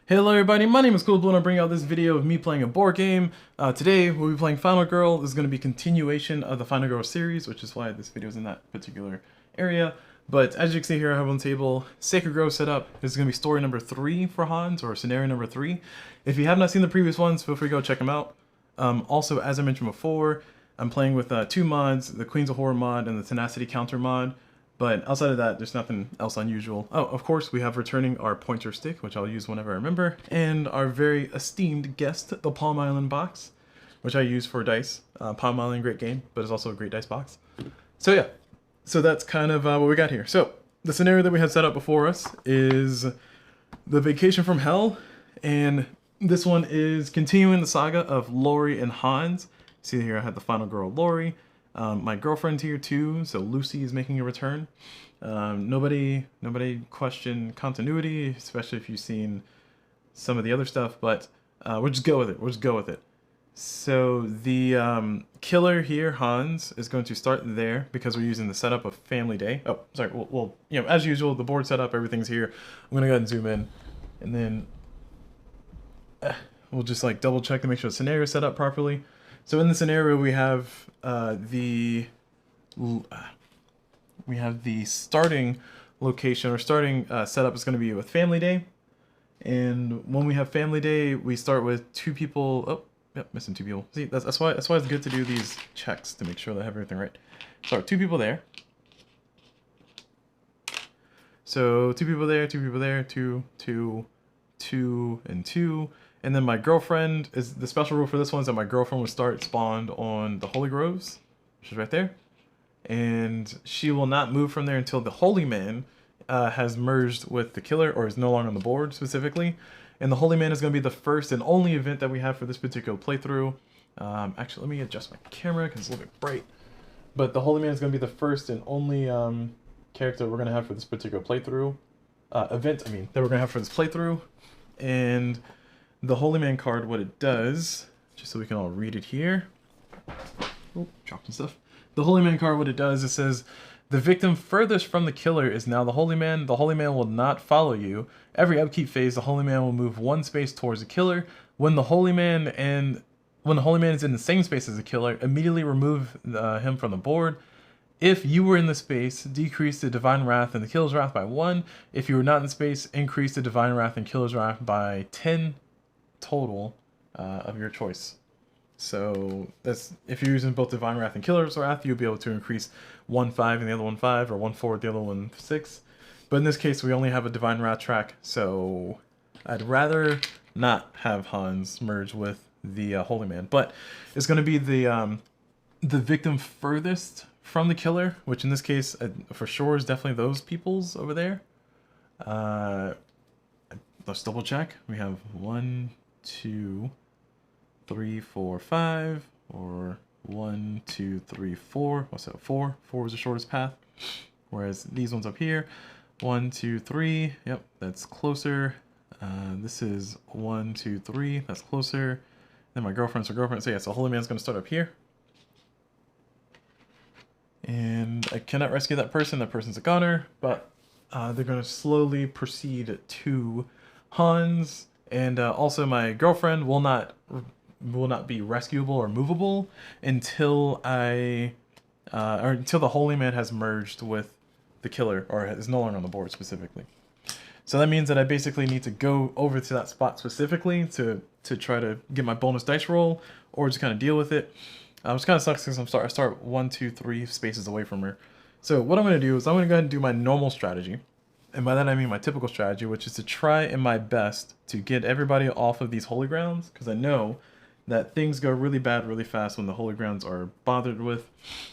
Hello everybody, my name is Cool Blue and I'm bringing out this video of me playing a board game. Today we'll be playing Final Girl. This is going to be continuation of the Final Girl series, which is why this video is in that particular area. But as you can see here, I have on the table Sacred Grove set up. This is going to be story number 3 for Hans, or scenario number 3. If you have not seen the previous ones, feel free to go check them out. Also, as I mentioned before, I'm playing with 2 mods, the Queens of Horror mod and the Tenacity Counter mod. But outside of that, there's nothing else unusual. Oh, of course, we have returning our pointer stick, which I'll use whenever I remember, and our very esteemed guest, the Palm Island box, which I use for dice. Palm Island, great game, but it's also a great dice box. So yeah, so that's kind of what we got here. So the scenario that we had set up before us is the Vacation from Hell, and this one is continuing the saga of Lori and Hans. See here, I had the final girl, Lori. My girlfriend's here too, so Lucy is making a return. Nobody questioned continuity, especially if you've seen some of the other stuff, but we'll just go with it. We'll just go with it. So the killer here, Hans, is going to start there because we're using the setup of Family Day. Oh, sorry. Well, you know, as usual, the board setup, everything's here. I'm gonna go ahead and zoom in, and then we'll just like double check to make sure the scenario is set up properly. So in the scenario, we have the starting location or starting setup is going to be with Family Day, and when we have Family Day, we start with 2 people. Oh, yep, missing 2 people. See, that's why it's good to do these checks to make sure that I have everything right. So 2 people there. So 2 people there, 2 people there, 2, 2, 2, and 2. And then my girlfriend, is the special rule for this one is that my girlfriend will start spawned on the Holy Groves, which is right there. And she will not move from there until the Holy Man has merged with the killer, or is no longer on the board specifically. And the Holy Man is going to be the first and only event that we have for this particular playthrough. Actually, let me adjust my camera because it's a little bit bright. But the Holy Man is going to be the first and only character we're going to have for this particular playthrough. Event, that we're going to have for this playthrough. And the Holy Man card, what it does, just so we can all read it here. Oh, dropped some stuff. The Holy Man card, what it does, it says, the victim furthest from the killer is now the Holy Man. The Holy Man will not follow you. Every upkeep phase, the Holy Man will move 1 space towards the killer. When the Holy Man is in the same space as the killer, immediately remove him from the board. If you were in the space, decrease the Divine Wrath and the Killer's Wrath by 1. If you were not in space, increase the Divine Wrath and Killer's Wrath by 10 total of your choice. So that's, if you're using both Divine Wrath and Killer's Wrath, you'll be able to increase 1 5 and the other one 5, or 1 4 the other one 6. But in this case, we only have a Divine Wrath track, so I'd rather not have Hans merge with the Holy Man. But it's going to be the victim furthest from the killer, which in this case for sure is definitely those peoples over there. Let's double check. We have 1, 2, 3, 4, 5, or 1, 2, 3, 4. What's that? 4. 4 is the shortest path. Whereas these ones up here, 1, 2, 3. Yep, that's closer. This is 1, 2, 3. That's closer. Then my girlfriend's her girlfriend. So yeah, so Holy Man's gonna start up here. And I cannot rescue that person. That person's a goner, but they're gonna slowly proceed to Hans. And also my girlfriend will not be rescuable or movable until or until the Holy Man has merged with the killer, or is no longer on the board specifically. So that means that I basically need to go over to that spot specifically to try to get my bonus dice roll, or just kind of deal with it. Which kind of sucks because I start 1, 2, 3 spaces away from her. So what I'm going to do is I'm going to go ahead and do my normal strategy. And by that I mean my typical strategy, which is to try in my best to get everybody off of these holy grounds, because I know that things go really bad really fast when the holy grounds are bothered with.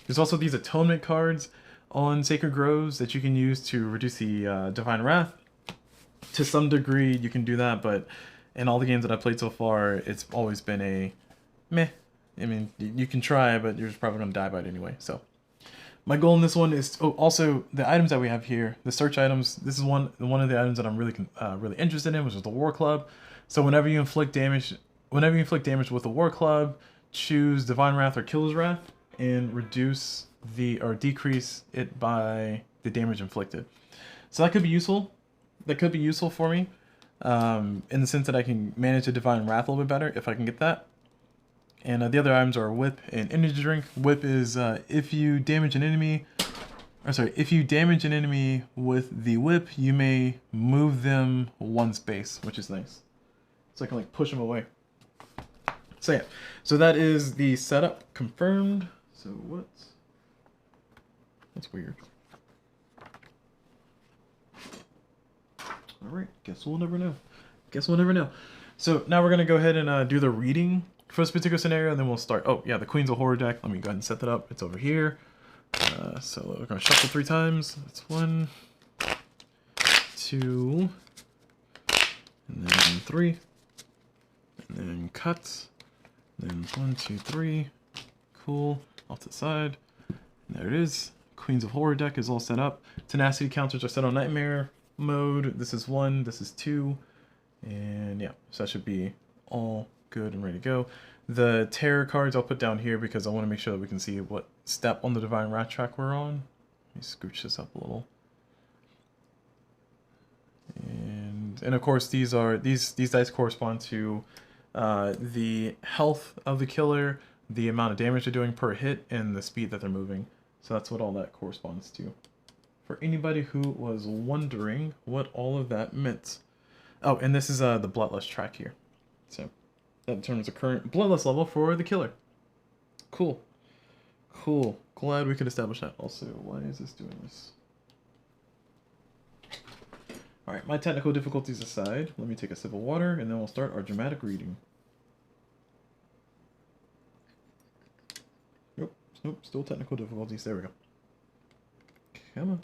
There's also these atonement cards on Sacred Groves that you can use to reduce the Divine Wrath. To some degree you can do that, but in all the games that I've played so far, it's always been a meh. I mean, you can try, but you're just probably going to die by it anyway. So my goal in this one is also the items that we have here, the search items. This is one of the items that I'm really interested in, which is the War Club. So whenever you inflict damage with the War Club, choose Divine Wrath or Killer's Wrath and decrease it by the damage inflicted. So that could be useful. For me. in the sense that I can manage the Divine Wrath a little bit better if I can get that. And the other items are Whip and Energy Drink. Whip is if you damage an enemy, if you damage an enemy with the Whip, you may move them 1 space, which is nice. So I can like push them away. So yeah, so that is the setup confirmed. So that's weird. All right, guess we'll never know. So now we're gonna go ahead and do the reading for this particular scenario, and then we'll start. Oh yeah, the Queens of Horror deck. Let me go ahead and set that up. It's over here. So we're gonna shuffle 3 times. That's 1, 2, and then 3, and then cut. Then 1, 2, 3. Cool. Off to the side. And there it is. Queens of Horror deck is all set up. Tenacity counters are set on Nightmare mode. This is 1. This is 2. And yeah, so that should be all good and ready to go. The Terror cards I'll put down here because I want to make sure that we can see what step on the Divine Wrath track we're on. Let me scooch this up a little. And of course these dice correspond to the health of the killer, the amount of damage they're doing per hit, and the speed that they're moving. So that's what all that corresponds to. For anybody who was wondering what all of that meant. Oh, and this is the Bloodlust track here. So that determines the current Bloodlust level for the killer. Cool. Cool. Glad we could establish that. Also, why is this doing this? Alright, my technical difficulties aside, let me take a sip of water, and then we'll start our dramatic reading. Nope, still technical difficulties. There we go. Come on.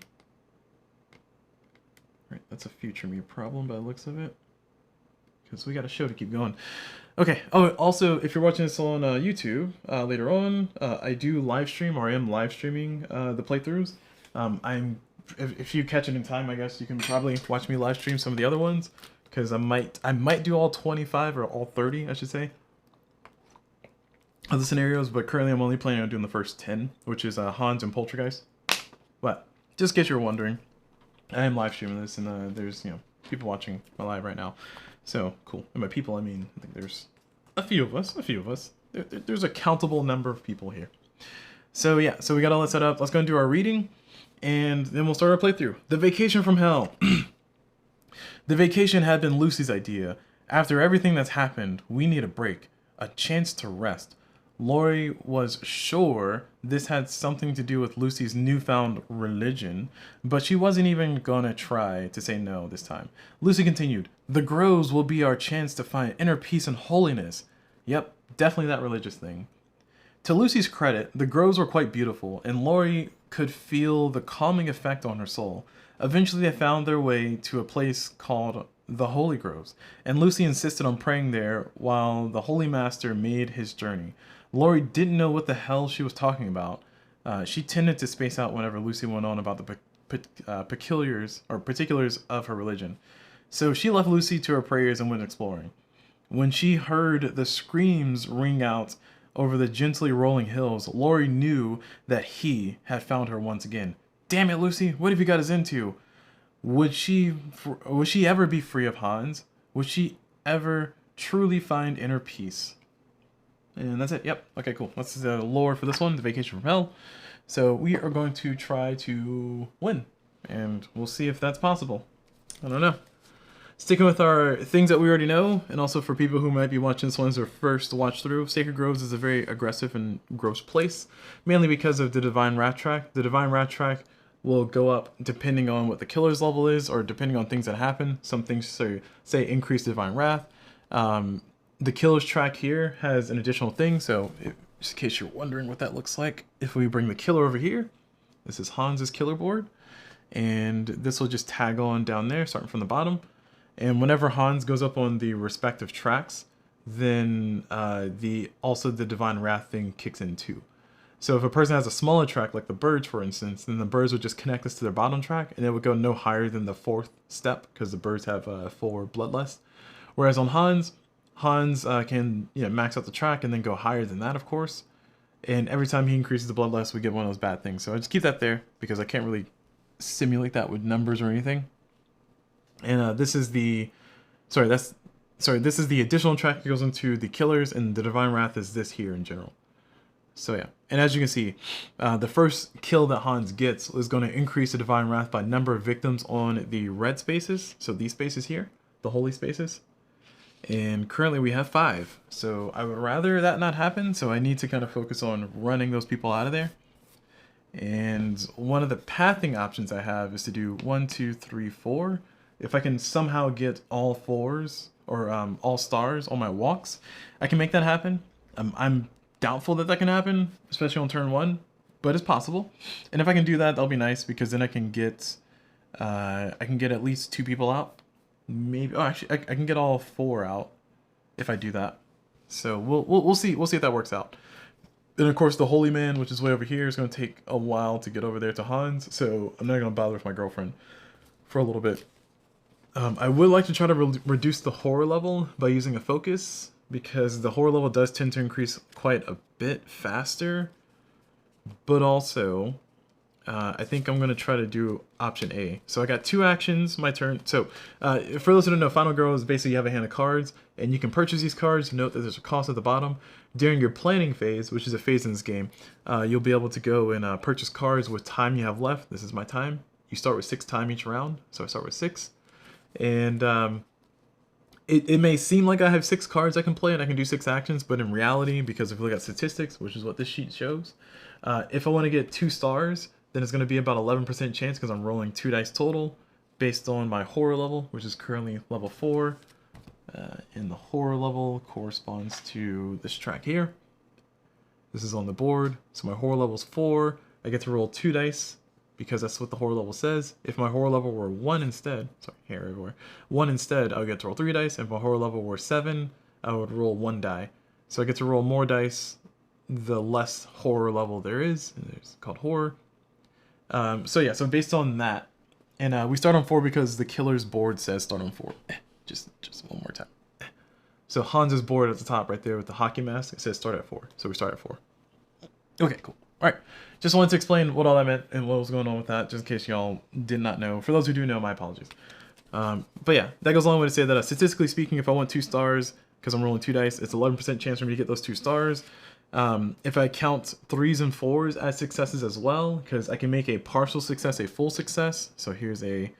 Alright, that's a future me problem by the looks of it. Because we got a show to keep going. Okay, oh, also, if you're watching this on YouTube later on, I do live stream, or I am live streaming the playthroughs. If you catch it in time, I guess you can probably watch me live stream some of the other ones. Because I might do all 25, or all 30, I should say, of the scenarios, but currently I'm only planning on doing the first 10, which is Hans and Poltergeist. But, just in case you're wondering, I am live streaming this, and there's, people watching my live right now. So, cool. And by people, I mean, I think there's a few of us. There's a countable number of people here. So, yeah, so we got all that set up. Let's go and do our reading, and then we'll start our playthrough. The Vacation from Hell. The vacation had been Lucy's idea. After everything that's happened, we need a break. A chance to rest. Lori was sure this had something to do with Lucy's newfound religion, but she wasn't even gonna try to say no this time. Lucy continued, "The groves will be our chance to find inner peace and holiness." Yep, definitely that religious thing. To Lucy's credit, the groves were quite beautiful, and Lori could feel the calming effect on her soul. Eventually they found their way to a place called the Holy Groves, and Lucy insisted on praying there while the Holy Master made his journey. Lori didn't know what the hell she was talking about. She tended to space out whenever Lucy went on about the particulars of her religion. So she left Lucy to her prayers and went exploring. When she heard the screams ring out over the gently rolling hills, Lori knew that he had found her once again. Damn it, Lucy, what have you got us into? Would she ever be free of Hans? Would she ever truly find inner peace? And that's it. Yep. Okay, cool. That's the lore for this one, The Vacation from Hell. So we are going to try to win, and we'll see if that's possible. I don't know. Sticking with our things that we already know, and also for people who might be watching this one as their first watch through, Sacred Groves is a very aggressive and gross place, mainly because of the Divine Wrath track. The Divine Wrath track will go up depending on what the killer's level is, or depending on things that happen. Some things say increase Divine Wrath. The killer's track here has an additional thing, so just in case you're wondering what that looks like, if we bring the killer over here, this is Hans's killer board, and this will just tag on down there, starting from the bottom. And whenever Hans goes up on the respective tracks, then also the Divine Wrath thing kicks in too. So if a person has a smaller track, like the birds for instance, then the birds would just connect this to their bottom track, and it would go no higher than the 4th step, because the birds have 4 bloodlust. Whereas on Hans can max out the track and then go higher than that, of course. And every time he increases the bloodlust, we get one of those bad things. So I just keep that there because I can't really simulate that with numbers or anything. And this is the sorry, this is the additional track that goes into the killers, and the Divine Wrath is this here in general. So yeah, and as you can see, the first kill that Hans gets is going to increase the Divine Wrath by number of victims on the red spaces, so these spaces here, the holy spaces. And currently we have 5, so I would rather that not happen, so I need to kind of focus on running those people out of there. And one of the pathing options I have is to do 1, 2, 3, 4. If I can somehow get all 4s, or all stars on my walks, I can make that happen. I'm doubtful that can happen, especially on turn 1, but it's possible. And if I can do that, that'll be nice, because then I can get at least 2 people out. Maybe, oh, actually, I can get all 4 out if I do that. So we'll see if that works out. Then of course the Holy Man, which is way over here, is going to take a while to get over there to Hans. So I'm not going to bother with my girlfriend for a little bit. I would like to try to reduce the horror level by using a focus, because the horror level does tend to increase quite a bit faster. But also, I think I'm going to try to do option A. So I got 2 actions, my turn. So for those who don't know, Final Girl is basically you have a hand of cards, and you can purchase these cards. Note that there's a cost at the bottom. During your planning phase, which is a phase in this game, you'll be able to go and purchase cards with time you have left. This is my time. You start with 6 time each round, so I start with 6. And it may seem like I have 6 cards I can play and I can do 6 actions, but in reality, because if we look at statistics, which is what this sheet shows, if I want to get 2 stars, then it's going to be about 11% chance, because I'm rolling 2 dice total based on my horror level, which is currently level 4. And the horror level corresponds to this track here. This is on the board. So my horror level is 4. I get to roll 2 dice, because that's what the horror level says. If my horror level were 1 instead, sorry, hair everywhere, 1 instead, I would get to roll 3 dice. If my horror level were 7, I would roll 1 die. So I get to roll more dice the less horror level there is. It's called horror. So yeah, so based on that, and we start on 4 because the killer's board says start on 4. Just one more time. So Hans's board at the top right there with the hockey mask, it says start at 4. So we start at 4. Okay, cool. All right. Just wanted to explain what all that meant and what was going on with that, just in case y'all did not know. For those who do know, my apologies. But yeah, that goes a long way to say that statistically speaking, if I want 2 stars, because I'm rolling 2 dice, it's 11% chance for me to get those 2 stars. If I count 3s and 4s as successes as well, because I can make a partial success a full success. So here's a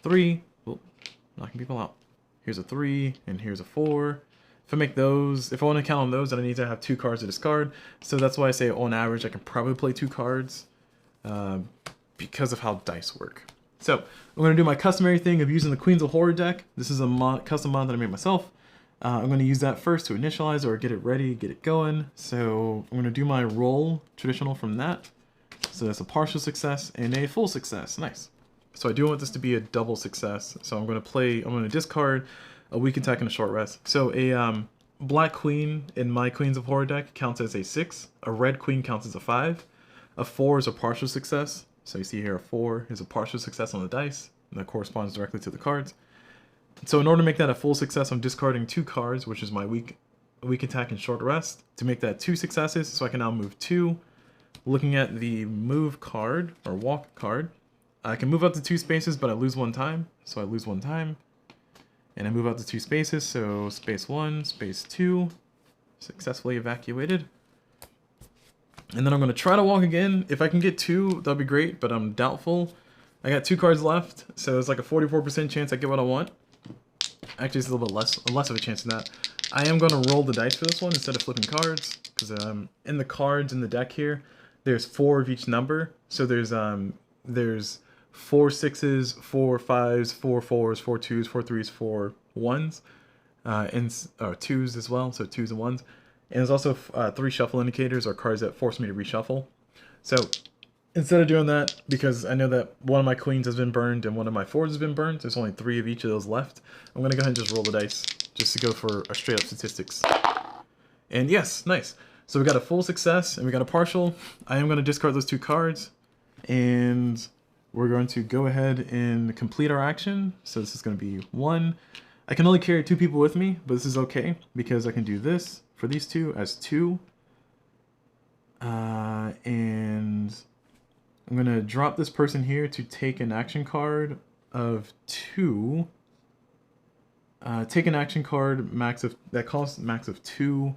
3, oh, knocking people out. Here's a 3, and here's a 4. If I make those, if I want to count on those, then I need to have 2 cards to discard. So that's why I say on average I can probably play 2 cards because of how dice work. So I'm going to do my customary thing of using the Queens of Horror deck. This is a custom mod that I made myself. I'm going to use that first to initialize or get it ready, get it going. So I'm going to do my roll traditional from that. So that's a partial success and a full success. Nice. So I do want this to be a double success. So I'm going to discard a weak attack and a short rest. So a black queen in my Queens of Horror deck counts as a 6. A red queen counts as a 5. A 4 is a partial success. So you see here a 4 is a partial success on the dice, and that corresponds directly to the cards. So in order to make that a full success, I'm discarding 2 cards, which is my weak attack and short rest, to make that 2 successes. So I can now move 2. Looking at the move card, or walk card, I can move up to 2 spaces, but I lose 1 time. So I lose 1 time. And I move out to 2 spaces, so space 1, space 2, successfully evacuated. And then I'm going to try to walk again. If I can get 2, that'll be great, but I'm doubtful. I got 2 cards left, so it's like a 44% chance I get what I want. Actually, it's a little bit less of a chance than that. I am going to roll the dice for this one instead of flipping cards, because in the cards in the deck here, there's 4 of each number. So there's 4 6s, 4 5s, 4 4s, 4 2s, 4 3s, 4 1s, and 2s as well, so 2s and 1s. And there's also 3 shuffle indicators, or cards that force me to reshuffle. So instead of doing that, because I know that one of my queens has been burned and one of my 4s has been burned, there's only 3 of each of those left, I'm going to go ahead and just roll the dice, just to go for a straight up statistics. And yes, nice. So we got a full success, and we got a partial. I am going to discard those 2 cards, and we're going to go ahead and complete our action. So this is going to be 1. I can only carry 2 people with me, but this is okay, because I can do this for these 2 as 2. And I'm going to drop this person here to take an action card of 2. Take an action card, that costs max of 2,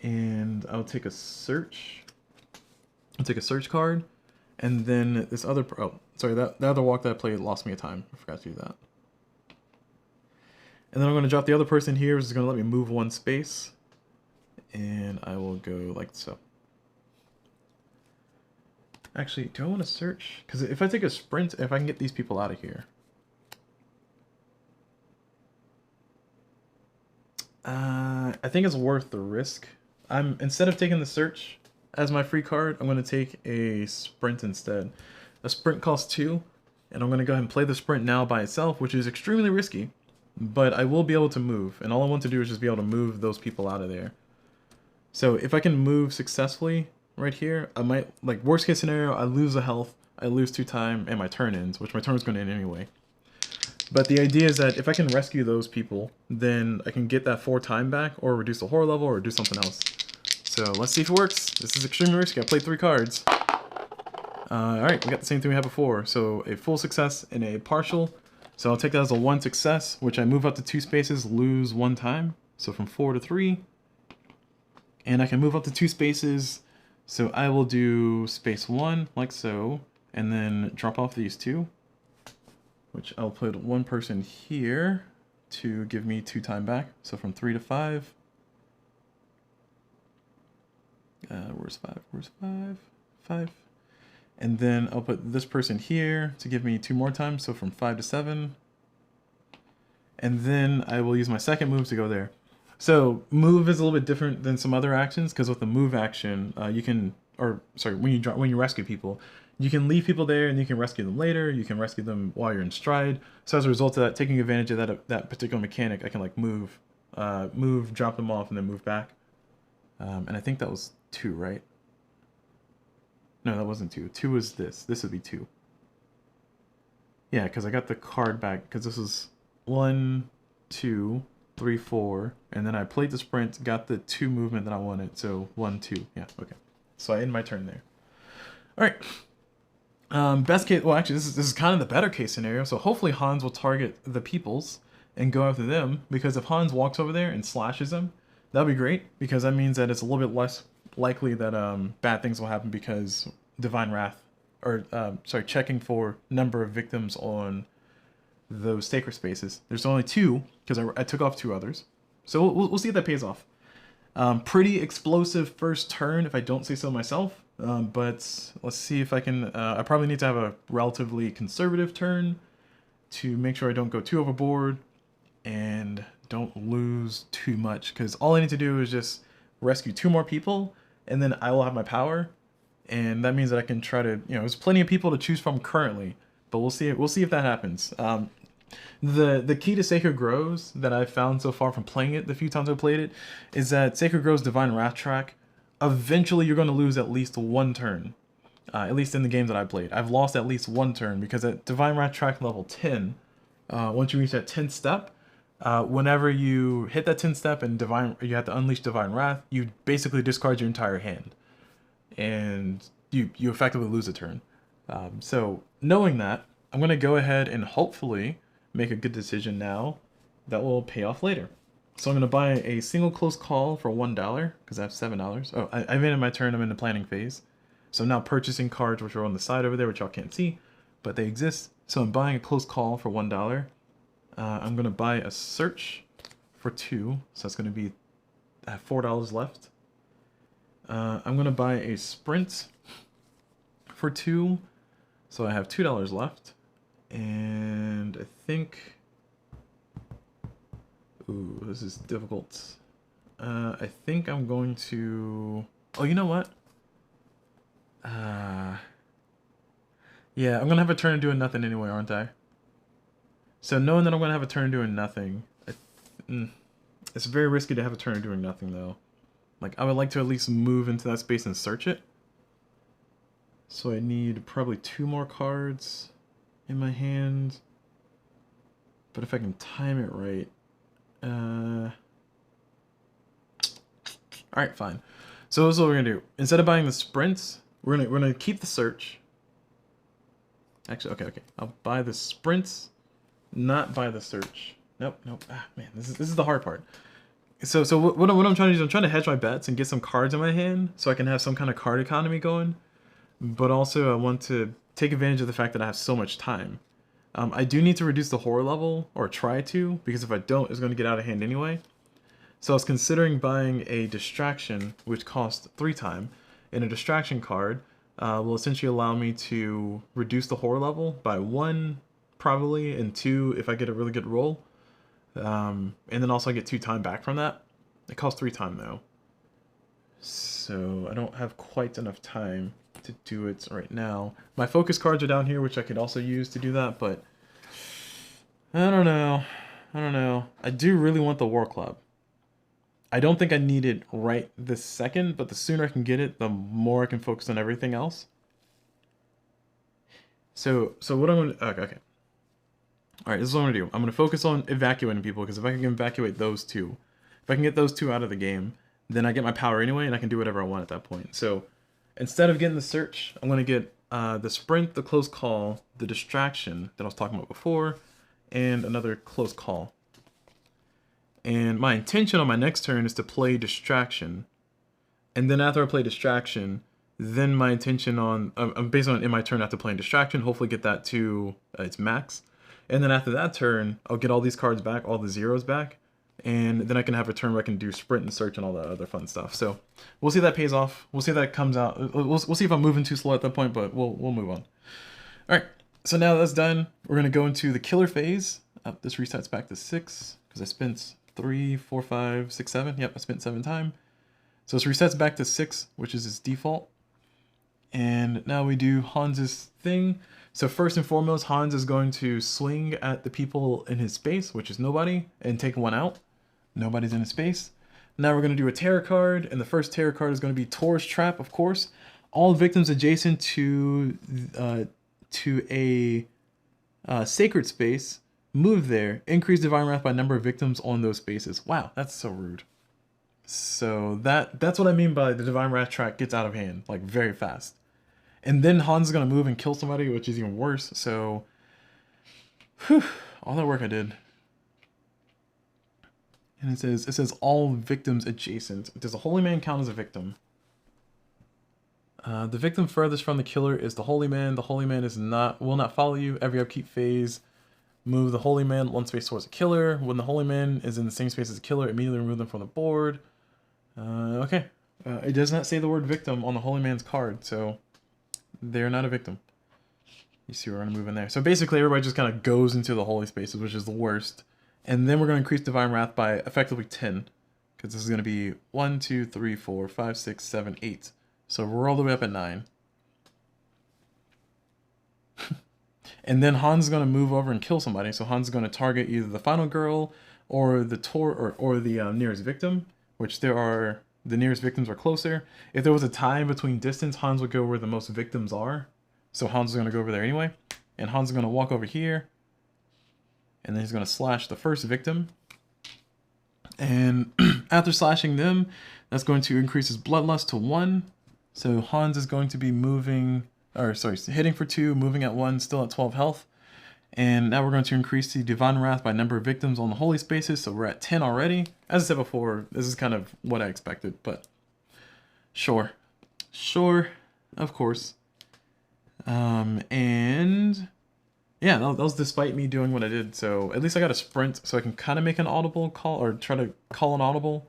and I'll take a search. I'll take a search card, and then this other, that other walk that I played lost me a time. I forgot to do that. And then I'm going to drop the other person here, which is going to let me move 1 space, and I will go like so. Actually, do I want to search? Because if I take a sprint, if I can get these people out of here. I think it's worth the risk. Instead of taking the search as my free card, I'm going to take a sprint instead. A sprint costs 2, and I'm going to go ahead and play the sprint now by itself, which is extremely risky, but I will be able to move, and all I want to do is just be able to move those people out of there. So if I can move successfully right here, I might, like, worst case scenario, I lose a health, I lose 2 time, and my turn ends, which my turn is going to end anyway. But the idea is that if I can rescue those people, then I can get that 4 time back, or reduce the horror level, or do something else. So let's see if it works. This is extremely risky. I played 3 cards. Alright, we got the same thing we had before. So a full success and a partial. So I'll take that as a 1 success, which I move up to 2 spaces, lose 1 time. So from 4 to 3. And I can move up to 2 spaces. So I will do space 1, like so, and then drop off these 2. Which I'll put 1 person here to give me 2 time back. So from 3 to 5. Where's 5? Where's 5? 5. And then I'll put this person here to give me 2 more times. So from 5 to 7. And then I will use my second move to go there. So move is a little bit different than some other actions, because with the move action, you can, when you rescue people, you can leave people there and you can rescue them later. You can rescue them while you're in stride. So as a result of that, taking advantage of that particular mechanic, I can like move, drop them off, and then move back. And I think that was 2, right? No, that wasn't 2. 2 was this. This would be 2. Yeah, because I got the card back, because this was 1, 2, 3, 4, and then I played the sprint, got the 2 movement that I wanted. So 1, 2. Yeah, okay. So I end my turn there. All right. Best case, well, actually, this is kind of the better case scenario. So hopefully Hans will target the peoples and go after them, because if Hans walks over there and slashes them, that'll be great, because that means that it's a little bit less likely that bad things will happen, because Divine Wrath, or checking for number of victims on those sacred spaces. There's only 2, because I took off 2 others. So we'll see if that pays off. Pretty explosive first turn, if I don't say so myself. But let's see if I can, I probably need to have a relatively conservative turn to make sure I don't go too overboard and don't lose too much, because all I need to do is just rescue 2 more people, and then I will have my power, and that means that I can try to, there's plenty of people to choose from currently, but we'll see if that happens. The key to Sacred Groves that I've found so far from playing it the few times I've played it is that Sacred Groves Divine Wrath track, eventually you're going to lose at least 1 turn. At least in the games that I played, I've lost at least 1 turn, because at Divine Wrath track level 10, once you reach that 10th step, whenever you hit that 10th step and you have to unleash Divine Wrath, you basically discard your entire hand, and you effectively lose a turn. So knowing that, I'm going to go ahead and hopefully make a good decision now that will pay off later. So I'm going to buy a single close call for $1, because I have $7. Oh, I've ended my turn. I'm in the planning phase. So I'm now purchasing cards which are on the side over there, which y'all can't see, but they exist. So I'm buying a close call for $1. I'm going to buy a search for 2. So that's going to be, I have $4 left. I'm going to buy a sprint for 2. So I have $2 left. And I think... Ooh, this is difficult. I think I'm going to... Oh, you know what? Yeah, I'm going to have a turn doing nothing anyway, aren't I? So knowing that I'm going to have a turn doing nothing... It's very risky to have a turn doing nothing, though. Like, I would like to at least move into that space and search it. So I need probably 2 more cards in my hand. But if I can time it right... Alright, fine. So this is what we're gonna do. Instead of buying the sprints, we're gonna keep the search. Actually, okay. I'll buy the sprints, not buy the search. Nope, nope. Ah, man, this is the hard part. So what I'm trying to do is I'm trying to hedge my bets and get some cards in my hand so I can have some kind of card economy going. But also I want to take advantage of the fact that I have so much time. I do need to reduce the horror level, or try to, because if I don't, it's going to get out of hand anyway. So I was considering buying a distraction, which costs 3 time, and a distraction card will essentially allow me to reduce the horror level by 1, probably, and 2 if I get a really good roll. And then also I get 2 time back from that. It costs 3 time though. So I don't have quite enough time to do it right now. My focus cards are down here, which I could also use to do that, but I don't know. I don't know. I do really want the War Club. I don't think I need it right this second, but the sooner I can get it, the more I can focus on everything else. So what I'm gonna, okay. All right, this is what I'm gonna do. I'm gonna focus on evacuating people, because if I can evacuate those 2, if I can get those 2 out of the game, then I get my power anyway, and I can do whatever I want at that point. So instead of getting the search, I'm gonna get the sprint, the close call, the distraction that I was talking about before, and another close call. And my intention on my next turn is to play distraction, and then after I play distraction, then my intention on based on in my turn after playing distraction, hopefully get that to its max. And then after that turn, I'll get all these cards back, all the zeros back, and then I can have a turn where I can do sprint and search and all that other fun stuff. So we'll see if that pays off. We'll see if that comes out. We'll see if I'm moving too slow at that point, but we'll move on. All right, so now that's done, we're gonna go into the killer phase. This resets back to 6 because I spent 3, 4, 5, 6, 7. Yep, I spent 7 time. So this resets back to 6, which is its default. And now we do Hans's thing. So first and foremost, Hans is going to swing at the people in his space, which is nobody, and take 1 out. Nobody's in his space. Now we're going to do a terror card, and the first terror card is going to be Tor's Trap, of course. All victims adjacent to a sacred space move there. Increase Divine Wrath by number of victims on those spaces. Wow, that's so rude. So that's what I mean by the Divine Wrath track gets out of hand, like very fast. And then Hans is going to move and kill somebody, which is even worse. So, whew, all that work I did. And it says all victims adjacent. Does the Holy Man count as a victim? The victim furthest from the killer is the Holy Man. The Holy Man will not follow you. Every upkeep phase, move the Holy Man 1 space towards a killer. When the Holy Man is in the same space as a killer, immediately remove them from the board. Okay. It does not say the word victim on the Holy Man's card, so they're not a victim. You see we're going to move in there. So basically everybody just kind of goes into the holy spaces, which is the worst. And then we're going to increase Divine Wrath by effectively 10. Because this is going to be 1, 2, 3, 4, 5, 6, 7, 8. So we're all the way up at 9. And then Hans is going to move over and kill somebody. So Hans is going to target either the final girl or the or the nearest victim, which the nearest victims are closer. If there was a tie between distance, Hans would go where the most victims are. So Hans is going to go over there anyway. And Hans is going to walk over here. And then he's going to slash the first victim. And after slashing them, that's going to increase his bloodlust to 1. So Hans is going to be hitting for 2, moving at 1, still at 12 health. And now we're going to increase the Divine Wrath by number of victims on the holy spaces. So we're at 10 already. As I said before, this is kind of what I expected, but sure. Sure, of course. And yeah, that was despite me doing what I did. So at least I got a sprint, so I can kind of make an audible call, or try to call an audible.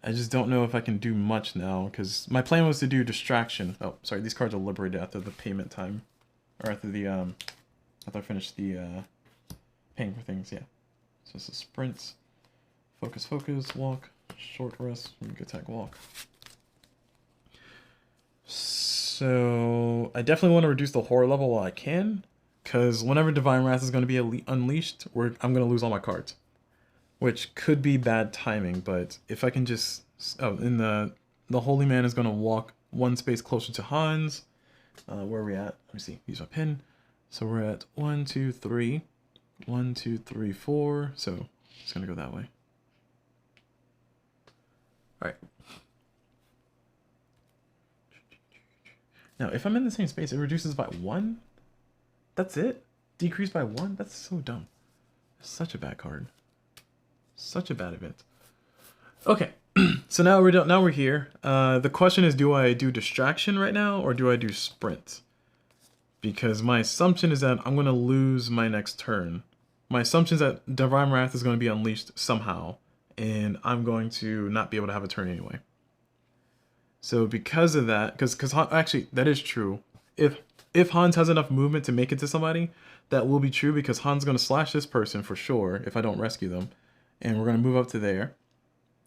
I just don't know if I can do much now, because my plan was to do distraction. Oh, sorry, these cards are liberated after the payment time. Or after I finish the paying for things, yeah. So it's a sprint, focus, walk, short rest, attack, walk. So I definitely want to reduce the horror level while I can, because whenever Divine Wrath is going to be unleashed, I'm going to lose all my cards, which could be bad timing. But if I can just, the Holy Man is going to walk 1 space closer to Hans. Where are we at? Let me see. Use my pin. So we're at 1, 2, 3. 1, 2, 3, 4. So it's going to go that way. All right. Now, if I'm in the same space, it reduces by 1? That's it? Decrease by 1? That's so dumb. Such a bad card. Such a bad event. Okay, so now we're done. Now we're here. The question is, do I do distraction right now or do I do sprint? Because my assumption is that I'm gonna lose my next turn. My assumption is that Divine Wrath is going to be unleashed somehow, and I'm going to not be able to have a turn anyway. So because of that, because actually that is true. If Hans has enough movement to make it to somebody, that will be true because Hans is going to slash this person for sure if I don't rescue them, and we're going to move up to there,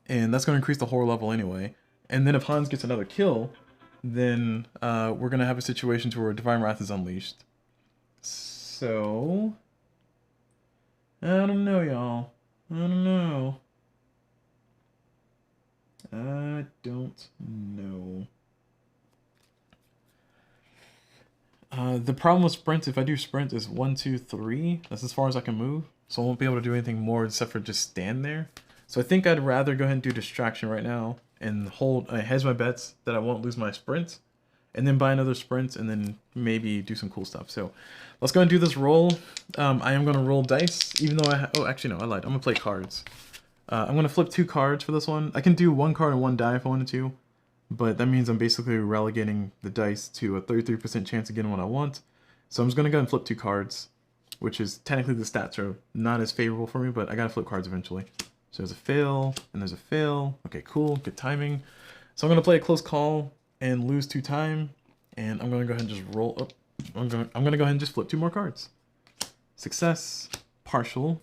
and that's going to increase the horror level anyway. And then if Hans gets another kill, then we're going to have a situation to where Divine Wrath is unleashed. So I don't know, y'all. I don't know. I don't know. The problem with sprint, if I do sprint, is 1, 2, 3. That's as far as I can move. So I won't be able to do anything more except for just stand there. So I think I'd rather go ahead and do distraction right now and hedge my bets that I won't lose my sprint. And then buy another sprint and then maybe do some cool stuff. So let's go and do this roll. I am going to roll dice, even though oh, actually, no, I lied. I'm going to play cards. I'm going to flip 2 cards for this one. I can do 1 card and 1 die if I wanted to. But that means I'm basically relegating the dice to a 33% chance of getting what I want. So I'm just going to go and flip 2 cards, which is technically the stats are not as favorable for me, but I got to flip cards eventually. So there's a fail, and there's a fail. Okay, cool, good timing. So I'm going to play a close call and lose 2 time, and I'm going to go ahead and just roll up. I'm going to go ahead and just flip 2 more cards. Success, partial.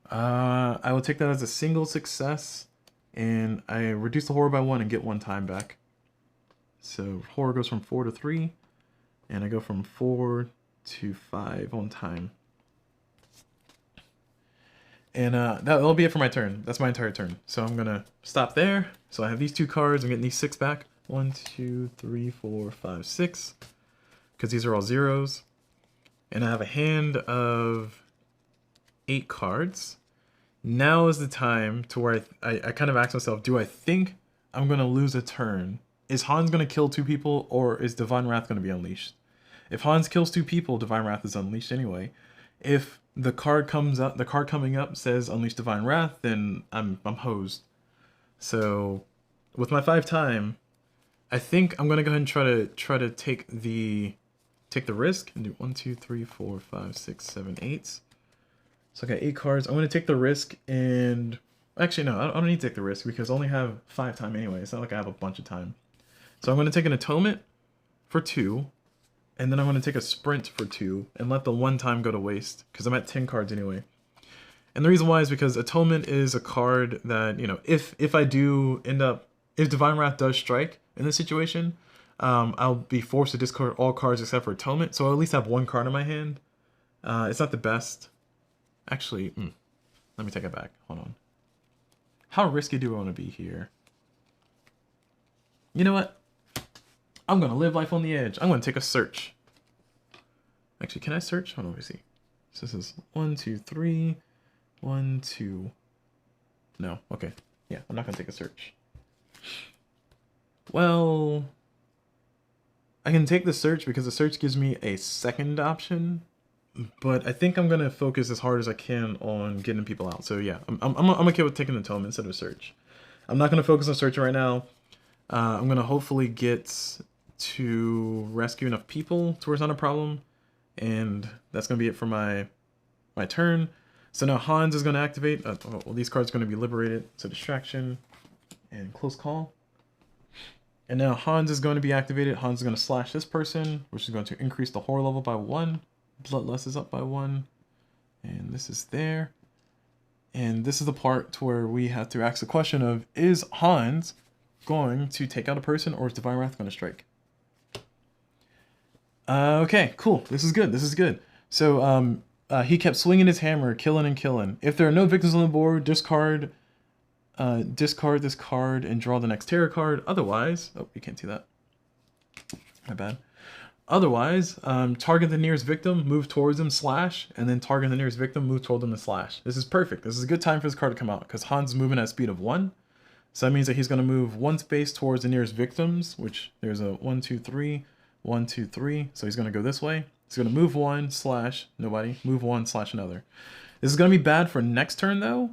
I will take that as a single success, and I reduce the horror by 1 and get 1 time back. So horror goes from 4 to 3, and I go from 4 to 5 on time. And that'll be it for my turn. That's my entire turn. So I'm gonna stop there. So I have these 2 cards. I'm getting these 6 back. 1, 2, 3, 4, 5, 6. Because these are all zeros. And I have a hand of 8 cards. Now is the time to where I kind of ask myself, do I think I'm gonna lose a turn? Is Hans gonna kill 2 people, or is Divine Wrath gonna be unleashed? If Hans kills 2 people, Divine Wrath is unleashed anyway. If the card comes up, the card coming up says Unleash Divine Wrath, then I'm hosed. So with my 5 time, I think I'm gonna go ahead and try to take the risk and do 1, 2, 3, 4, 5, 6, 7, 8. So I got 8 cards. I'm gonna take the risk, and actually no, I don't need to take the risk because I only have 5 time anyway. It's not like I have a bunch of time. So I'm gonna take an atonement for 2. And then I'm going to take a sprint for 2 and let the 1 time go to waste because I'm at 10 cards anyway. And the reason why is because Atonement is a card that, you know, if I do end up, if Divine Wrath does strike in this situation, I'll be forced to discard all cards except for Atonement. So I'll at least have 1 card in my hand. It's not the best. Actually, let me take it back. Hold on. How risky do I want to be here? You know what? I'm going to live life on the edge. I'm going to take a search. Actually, can I search? Hold on, let me see. So this is 1, 2, 3. 1, 2. No, okay. Yeah, I'm not going to take a search. Well, I can take the search because the search gives me a second option. But I think I'm going to focus as hard as I can on getting people out. So yeah, I'm okay with taking the atonement instead of a search. I'm not going to focus on searching right now. I'm going to hopefully get to rescue enough people to where it's not a problem, and that's going to be it for my turn. So now Hans is going to activate. Well, these cards are going to be liberated. So distraction and close call. And now Hans is going to be activated. Hans is going to slash this person, which is going to increase the horror level by 1. Bloodlust is up by 1, and this is there. And this is the part to where we have to ask the question of, is Hans going to take out a person, or is Divine Wrath going to strike? Okay, cool. This is good. This is good. So he kept swinging his hammer, killing and killing. If there are no victims on the board, discard this card and draw the next terror card. Otherwise, oh, you can't see that. My bad. Otherwise, target the nearest victim, move towards them, slash, and then target the nearest victim, move toward them, and slash. This is perfect. This is a good time for this card to come out because Hans is moving at a speed of 1. So that means that he's going to move 1 space towards the nearest victims, which there's a 1, 2, 3, 1, 2, 3. So he's going to go this way. He's going to move 1, slash, nobody, move 1, slash another. This is going to be bad for next turn, though,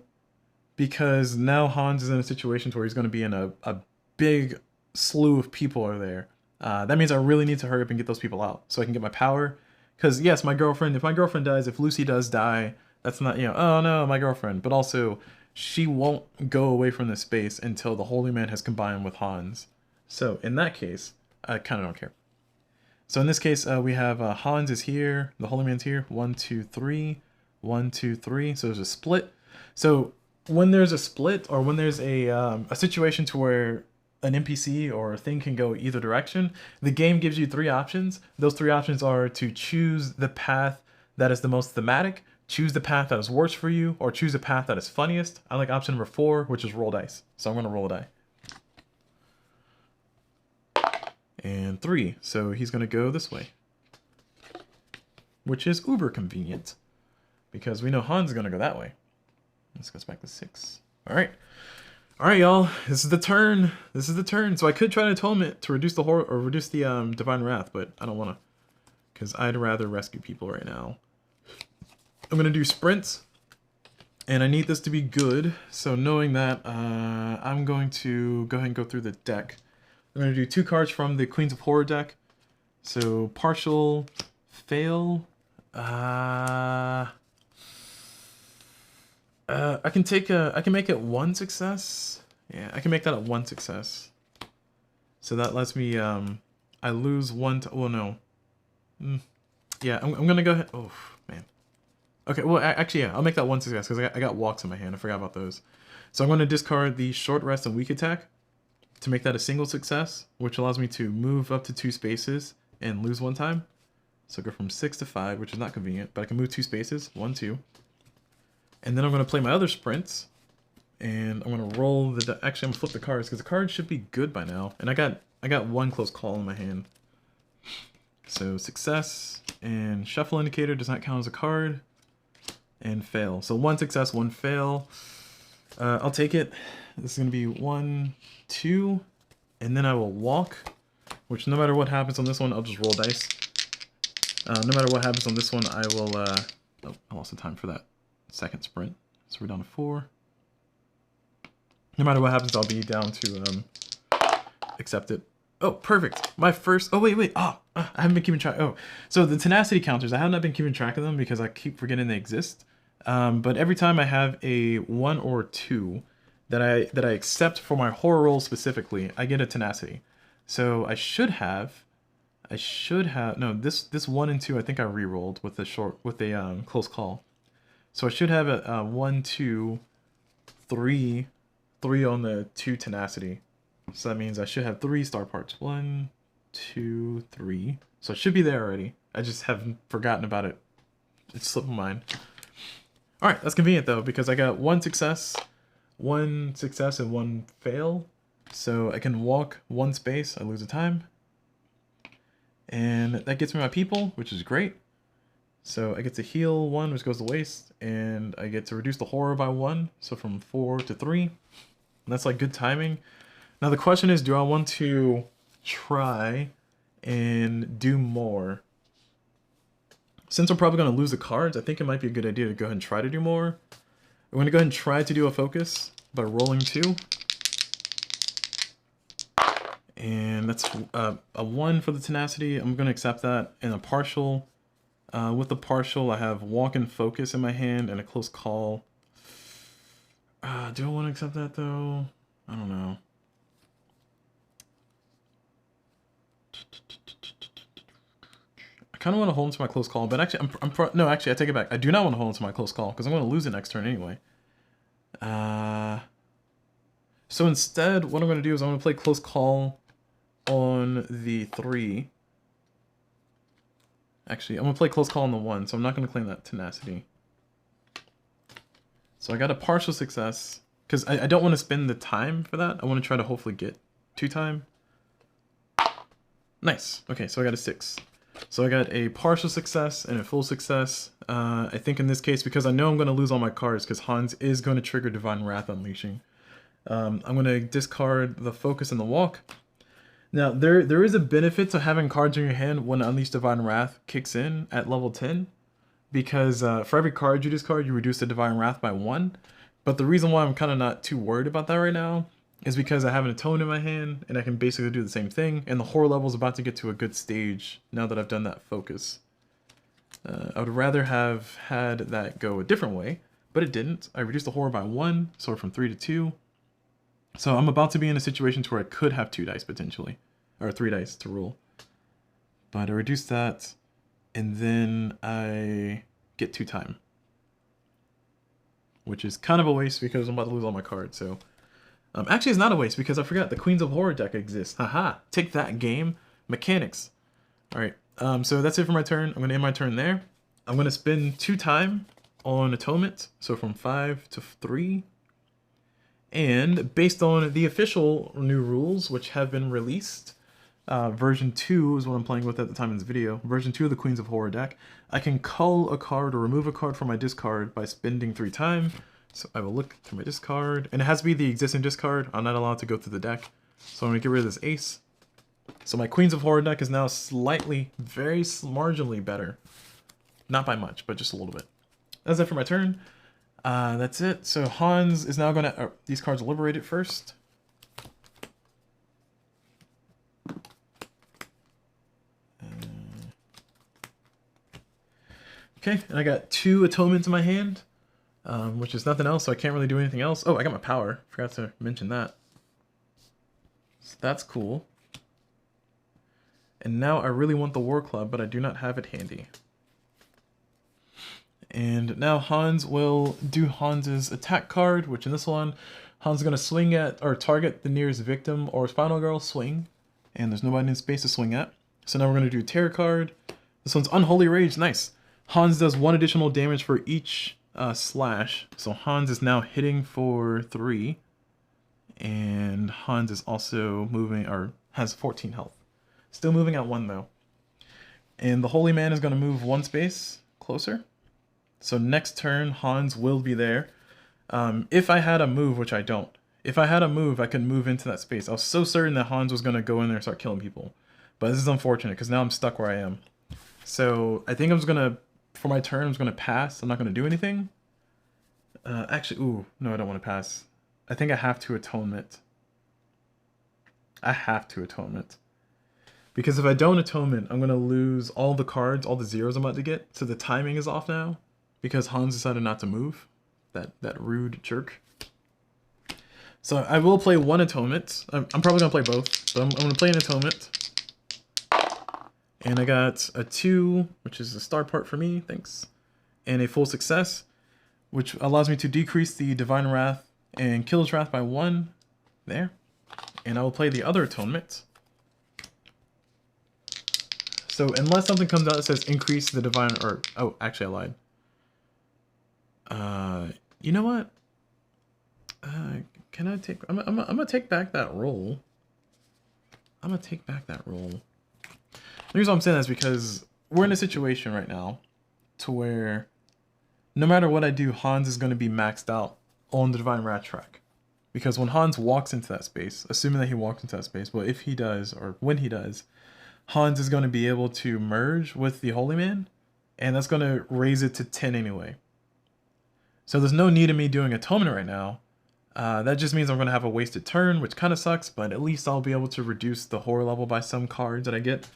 because now Hans is in a situation where he's going to be in a big slew of people are there. That means I really need to hurry up and get those people out so I can get my power. Because, yes, my girlfriend, if my girlfriend dies, if Lucy does die, that's not, you know, oh no, my girlfriend. But also, she won't go away from this space until the Holy Man has combined with Hans. So, in that case, I kind of don't care. So, in this case, we have Hans is here, the Holy Man's here. 1, 2, 3. 1, 2, 3. So, there's a split. So, when there's a split, or when there's a situation to where an NPC or a thing can go either direction, the game gives you 3 options. Those 3 options are to choose the path that is the most thematic, choose the path that is worst for you, or choose the path that is funniest. I like option number 4, which is roll dice. So I'm going to roll a die. And 3. So he's going to go this way, which is uber convenient because we know Hans is going to go that way. This goes back to 6. All right. All right, y'all. This is the turn. This is the turn. So I could try an atonement to reduce the horror or reduce the divine wrath, but I don't want to, because I'd rather rescue people right now. I'm gonna do sprints, and I need this to be good. So knowing that, I'm going to go ahead and go through the deck. I'm gonna do 2 cards from the Queens of Horror deck. So partial, fail. I can make it 1 success. Yeah, I can make that a 1 success. So that lets me, I lose 1 to, well, no. Yeah, I'm gonna go ahead, oh, man. Okay, well, actually, yeah, I'll make that 1 success, because I got walks in my hand, I forgot about those. So I'm gonna discard the short rest and weak attack to make that a single success, which allows me to move up to 2 spaces and lose 1 time. So go from 6 to 5, which is not convenient, but I can move 2 spaces, 1, 2. And then I'm going to play my other sprints, and I'm going to roll the, actually I'm going to flip the cards, because the cards should be good by now. And I got 1 close call in my hand. So success, and shuffle indicator does not count as a card, and fail. So 1 success, 1 fail. I'll take it. This is going to be 1, 2, and then I will walk, which no matter what happens on this one, I'll just roll dice. No matter what happens on this one, I will, oh, I lost the time for that. Second sprint, so we're down to 4. No matter what happens, I'll be down to accept it. Oh, perfect. My first. Oh wait. Oh, I haven't been keeping track. Oh, so the tenacity counters, I have not been keeping track of them because I keep forgetting they exist. But every time I have a 1 or 2 that I accept for my horror roll specifically, I get a tenacity. So I should have. No, this 1 and 2 I think I re-rolled with a close call. So I should have a 1, 2, 3 on the 2 tenacity. So that means I should have 3 star parts. 1, 2, 3. So it should be there already. I just haven't forgotten about it. It slipped my mind. Alright, that's convenient though, because I got 1 success and 1 fail. So I can walk 1 space, I lose a time. And that gets me my people, which is great. So I get to heal 1, which goes to waste, and I get to reduce the horror by 1, so from 4 to 3. And that's like good timing. Now the question is, do I want to try and do more? Since I'm probably going to lose the cards, I think it might be a good idea to go ahead and try to do more. I'm going to go ahead and try to do a focus by rolling 2. And that's a 1 for the tenacity. I'm going to accept that. And a partial. With the partial, I have walk and focus in my hand and a close call. Do I want to accept that though? I don't know. I kind of want to hold into my close call, but actually, no, actually, I take it back. I do not want to hold into my close call because I'm going to lose it next turn anyway. So instead, what I'm going to do is I'm going to play close call on the 3. Actually, I'm going to play close call on the 1, so I'm not going to claim that tenacity. So I got a partial success, because I don't want to spend the time for that. I want to try to hopefully get 2 time. Nice. Okay, so I got a 6. So I got a partial success and a full success. I think in this case, because I know I'm going to lose all my cards, because Hans is going to trigger Divine Wrath Unleashing. I'm going to discard the focus and the walk. Now, there is a benefit to having cards in your hand when Unleash Divine Wrath kicks in at level 10. because for every card you discard, you reduce the Divine Wrath by 1. But the reason why I'm kind of not too worried about that right now is because I have an Atone in my hand, and I can basically do the same thing, and the horror level is about to get to a good stage now that I've done that focus. I would rather have had that go a different way, but it didn't. I reduced the horror by 1, so from 3 to 2. So I'm about to be in a situation where I could have 2 dice potentially, or 3 dice to rule. But I reduced that, and then I get 2 time. Which is kind of a waste because I'm about to lose all my cards, so... actually, it's not a waste because I forgot the Queens of Horror deck exists. Haha, take that game. Mechanics. Alright, so that's it for my turn. I'm going to end my turn there. I'm going to spend 2 time on Atonement, so from 5 to 3. And based on the official new rules, which have been released, version 2 is what I'm playing with at the time of this video, version 2 of the Queens of Horror deck, I can cull a card or remove a card from my discard by spending 3 time. So I will look through my discard, and it has to be the existing discard. I'm not allowed to go through the deck. So I'm going to get rid of this ace. So my Queens of Horror deck is now slightly, very marginally better. Not by much, but just a little bit. That's it for my turn. That's it. So Hans is now going to... these cards are liberated first. Okay, and I got 2 Atonements in my hand. Which is nothing else, so I can't really do anything else. Oh, I got my power. Forgot to mention that. So that's cool. And now I really want the War Club, but I do not have it handy. And now Hans will do Hans's attack card, which in this one, Hans is going to swing at, or target the nearest victim or Final Girl, swing. And there's nobody in space to swing at. So now we're going to do Terror card. This one's Unholy Rage, nice. Hans does 1 additional damage for each slash. So Hans is now hitting for 3. And Hans is also moving, or has 14 health. Still moving at 1 though. And the Holy Man is going to move 1 space closer. So next turn, Hans will be there. If I had a move, which I don't. If I had a move, I could move into that space. I was so certain that Hans was going to go in there and start killing people. But this is unfortunate, because now I'm stuck where I am. So I think I'm just going to, for my turn, I'm just going to pass. I'm not going to do anything. Actually, ooh, no, I don't want to pass. I think I have to Atonement. I have to Atonement. Because if I don't Atonement, I'm going to lose all the cards, all the zeros I'm about to get. So the timing is off now. Because Hans decided not to move. That rude jerk. So I will play 1 Atonement. I'm probably going to play both. But I'm going to play an Atonement. And I got a 2, which is a star part for me, thanks. And a full success, which allows me to decrease the Divine Wrath and Killer's Wrath by 1. There. And I will play the other Atonement. So unless something comes out that says increase the Divine, or, oh, actually I lied. You know what? Can I take, I'm gonna take back that roll. I'm gonna take back that roll. The reason I'm saying that is because we're in a situation right now to where no matter what I do, Hans is going to be maxed out on the Divine Wrath track. Because when Hans walks into that space, assuming that he walks into that space, but if he does, or when he does, Hans is going to be able to merge with the Holy Man, and that's going to raise it to 10 anyway. So there's no need of me doing Atonement right now. That just means I'm going to have a wasted turn, which kind of sucks, but at least I'll be able to reduce the horror level by some cards that I get.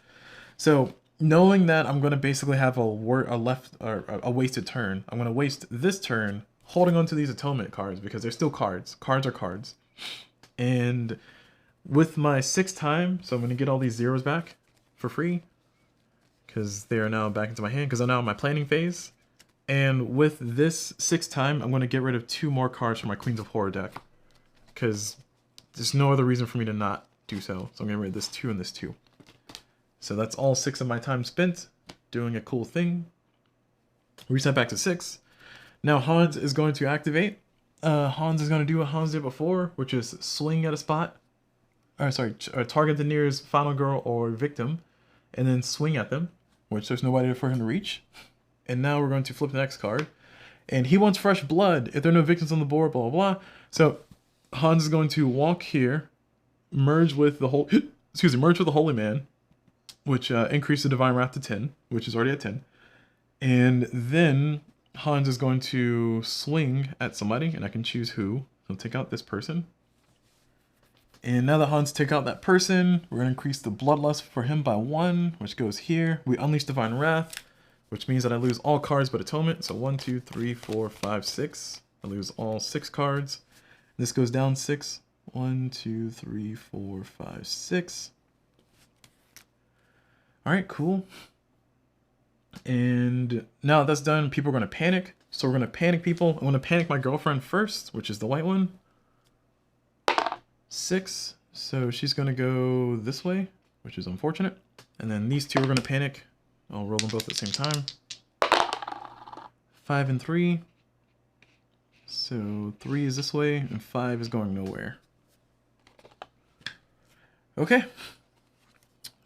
So knowing that I'm going to basically have a wasted turn, I'm going to waste this turn holding on to these Atonement cards because they're still cards. Cards are cards. And with my 6th time, so I'm going to get all these zeros back for free because they are now back into my hand because I'm now in my planning phase. And with this 6th time, I'm going to get rid of 2 more cards from my Queens of Horror deck because there's no other reason for me to not do so. So I'm getting rid of this 2 and this 2. So that's all 6 of my time spent doing a cool thing. Reset back to 6. Now Hans is going to activate. Hans is going to do what Hans did before, which is swing at a spot. Or sorry, target the nearest Final Girl or victim, and then swing at them, which there's nobody for him to reach. And now we're going to flip the next card. And he wants fresh blood. If there are no victims on the board, blah, blah, blah. So Hans is going to walk here, merge with the merge with the Holy Man, which increased the Divine Wrath to 10, which is already at 10. And then Hans is going to swing at somebody, and I can choose who. He'll take out this person. And now that Hans take out that person, we're going to increase the bloodlust for him by 1, which goes here. We unleash Divine Wrath, which means that I lose all cards but Atonement. So 1, 2, 3, 4, 5, 6. I lose all 6 cards. This goes down 6. 1, 2, 3, 4, 5, 6. Alright, cool. And now that's done, people are going to panic. So we're going to panic people. I'm going to panic my girlfriend first, which is the white one. 6. So she's going to go this way, which is unfortunate. And then these two are going to panic. I'll roll them both at the same time. 5 and 3. So 3 is this way, and 5 is going nowhere. Okay.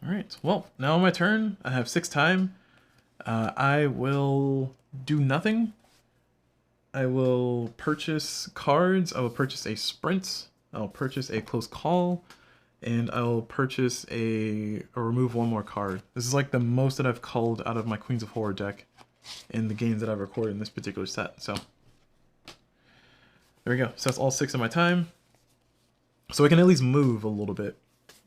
Alright, well, now on my turn, I have 6 time. I will do nothing. I will purchase cards. I will purchase a sprint. I'll purchase a close call. And I'll purchase or remove 1 more card. This is like the most that I've culled out of my Queens of Horror deck in the games that I've recorded in this particular set. So there we go. So that's all 6 of my time. So I can at least move a little bit.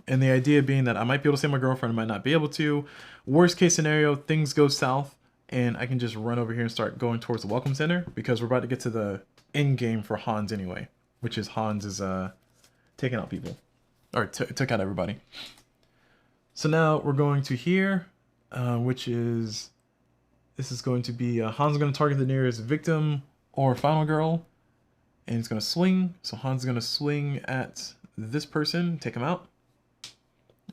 And the idea being that I might be able to save my girlfriend, I might not be able to. Worst case scenario, things go south, and I can just run over here and start going towards the Welcome Center, because we're about to get to the end game for Hans anyway, which is Hans is taking out people. Or took out everybody. So now we're going to here, which is... This is going to be... Hans is going to target the nearest victim or final girl, and it's going to swing. So Hans is going to swing at this person, take him out.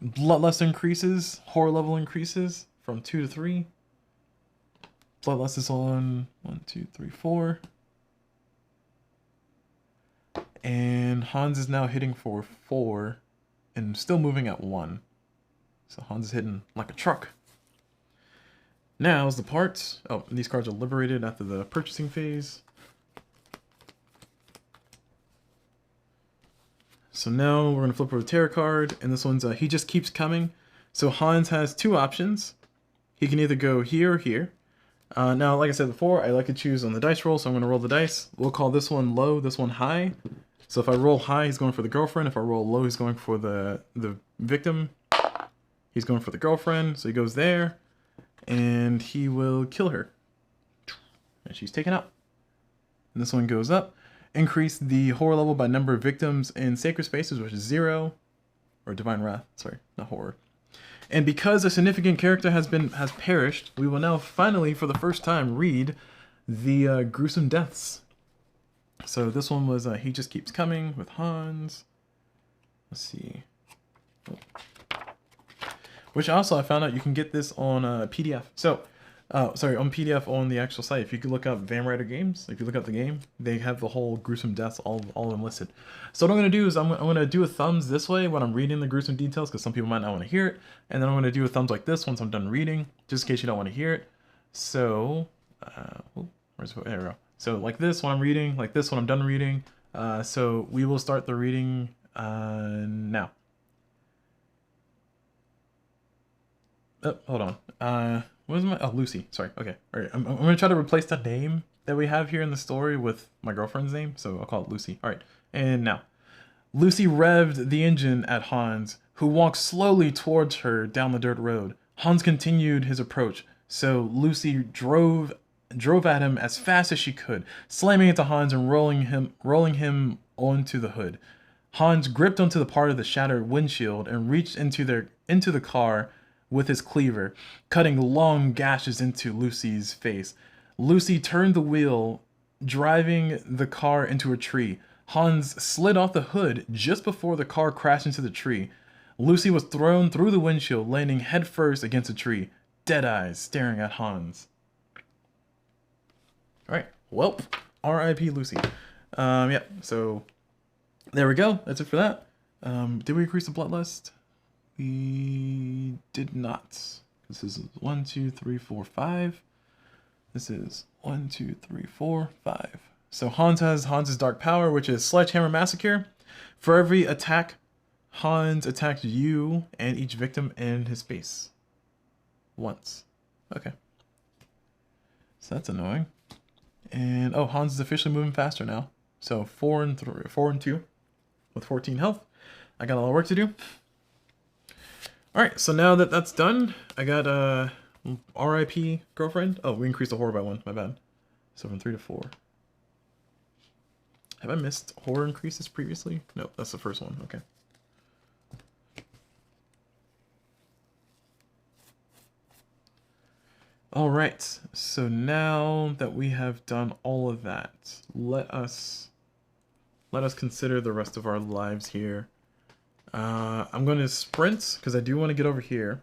Bloodlust increases, horror level increases from 2 to 3. Bloodlust is on 1, 2, 3, 4. And Hans is now hitting for 4 and still moving at 1. So Hans is hitting like a truck. Now is the part. Oh, these cards are liberated after the purchasing phase. So now we're going to flip over the tarot card, and this one's He Just Keeps Coming. So Hans has 2 options. He can either go here or here. Now, like I said before, I like to choose on the dice roll, so I'm going to roll the dice. We'll call this one low, this one high. So if I roll high, he's going for the girlfriend. If I roll low, he's going for the victim. He's going for the girlfriend, so he goes there, and he will kill her. And she's taken out. And this one goes up. Increase the horror level by number of victims in sacred spaces, which is 0. Or divine wrath, sorry, not horror. And because a significant character has perished, we will now finally, for the first time, read the gruesome deaths. So this one was He Just Keeps Coming with Hans. Let's see. Oh. Which also I found out you can get this on PDF. So, sorry, on PDF on the actual site. If you could look up Van Ryder Games, if you look up the game, they have the whole gruesome deaths all enlisted. So what I'm going to do is I'm going to do a thumbs this way when I'm reading the gruesome details, because some people might not want to hear it. And then I'm going to do a thumbs like this once I'm done reading, just in case you don't want to hear it. So, there we go. So like this when I'm reading, like this when I'm done reading. So we will start the reading now. Oh, hold on. What was my... Oh, Lucy. Sorry. Okay. All right. I'm going to try to replace the name that we have here in the story with my girlfriend's name. So I'll call it Lucy. All right. And now. Lucy revved the engine at Hans, who walked slowly towards her down the dirt road. Hans continued his approach. So Lucy drove at him as fast as she could, slamming into Hans and rolling him onto the hood. Hans gripped onto the part of the shattered windshield and reached into the car with his cleaver, cutting long gashes into Lucy's face. Lucy turned the wheel, driving the car into a tree. Hans slid off the hood just before the car crashed into the tree. Lucy was thrown through the windshield, landing headfirst against a tree, dead eyes staring at Hans. Alright, well, R.I.P. Lucy. Yeah, so there we go. That's it for that. Did we increase the bloodlust? We did not. This is 1, 2, 3, 4, 5. This is 1, 2, 3, 4, 5. So Hans has Hans's dark power, which is Sledgehammer Massacre. For every attack, Hans attacks you and each victim in his space. Once. Okay. So that's annoying. And oh, Hans is officially moving faster now. So 4 and 2 with 14 health. I got a lot of work to do. Alright, so now that that's done, I got RIP girlfriend. Oh, we increased the horror by 1, my bad. So from 3 to 4. Have I missed horror increases previously? No, that's the first one, okay. Alright, so now that we have done all of that, let us consider the rest of our lives here. I'm going to sprint because I do want to get over here.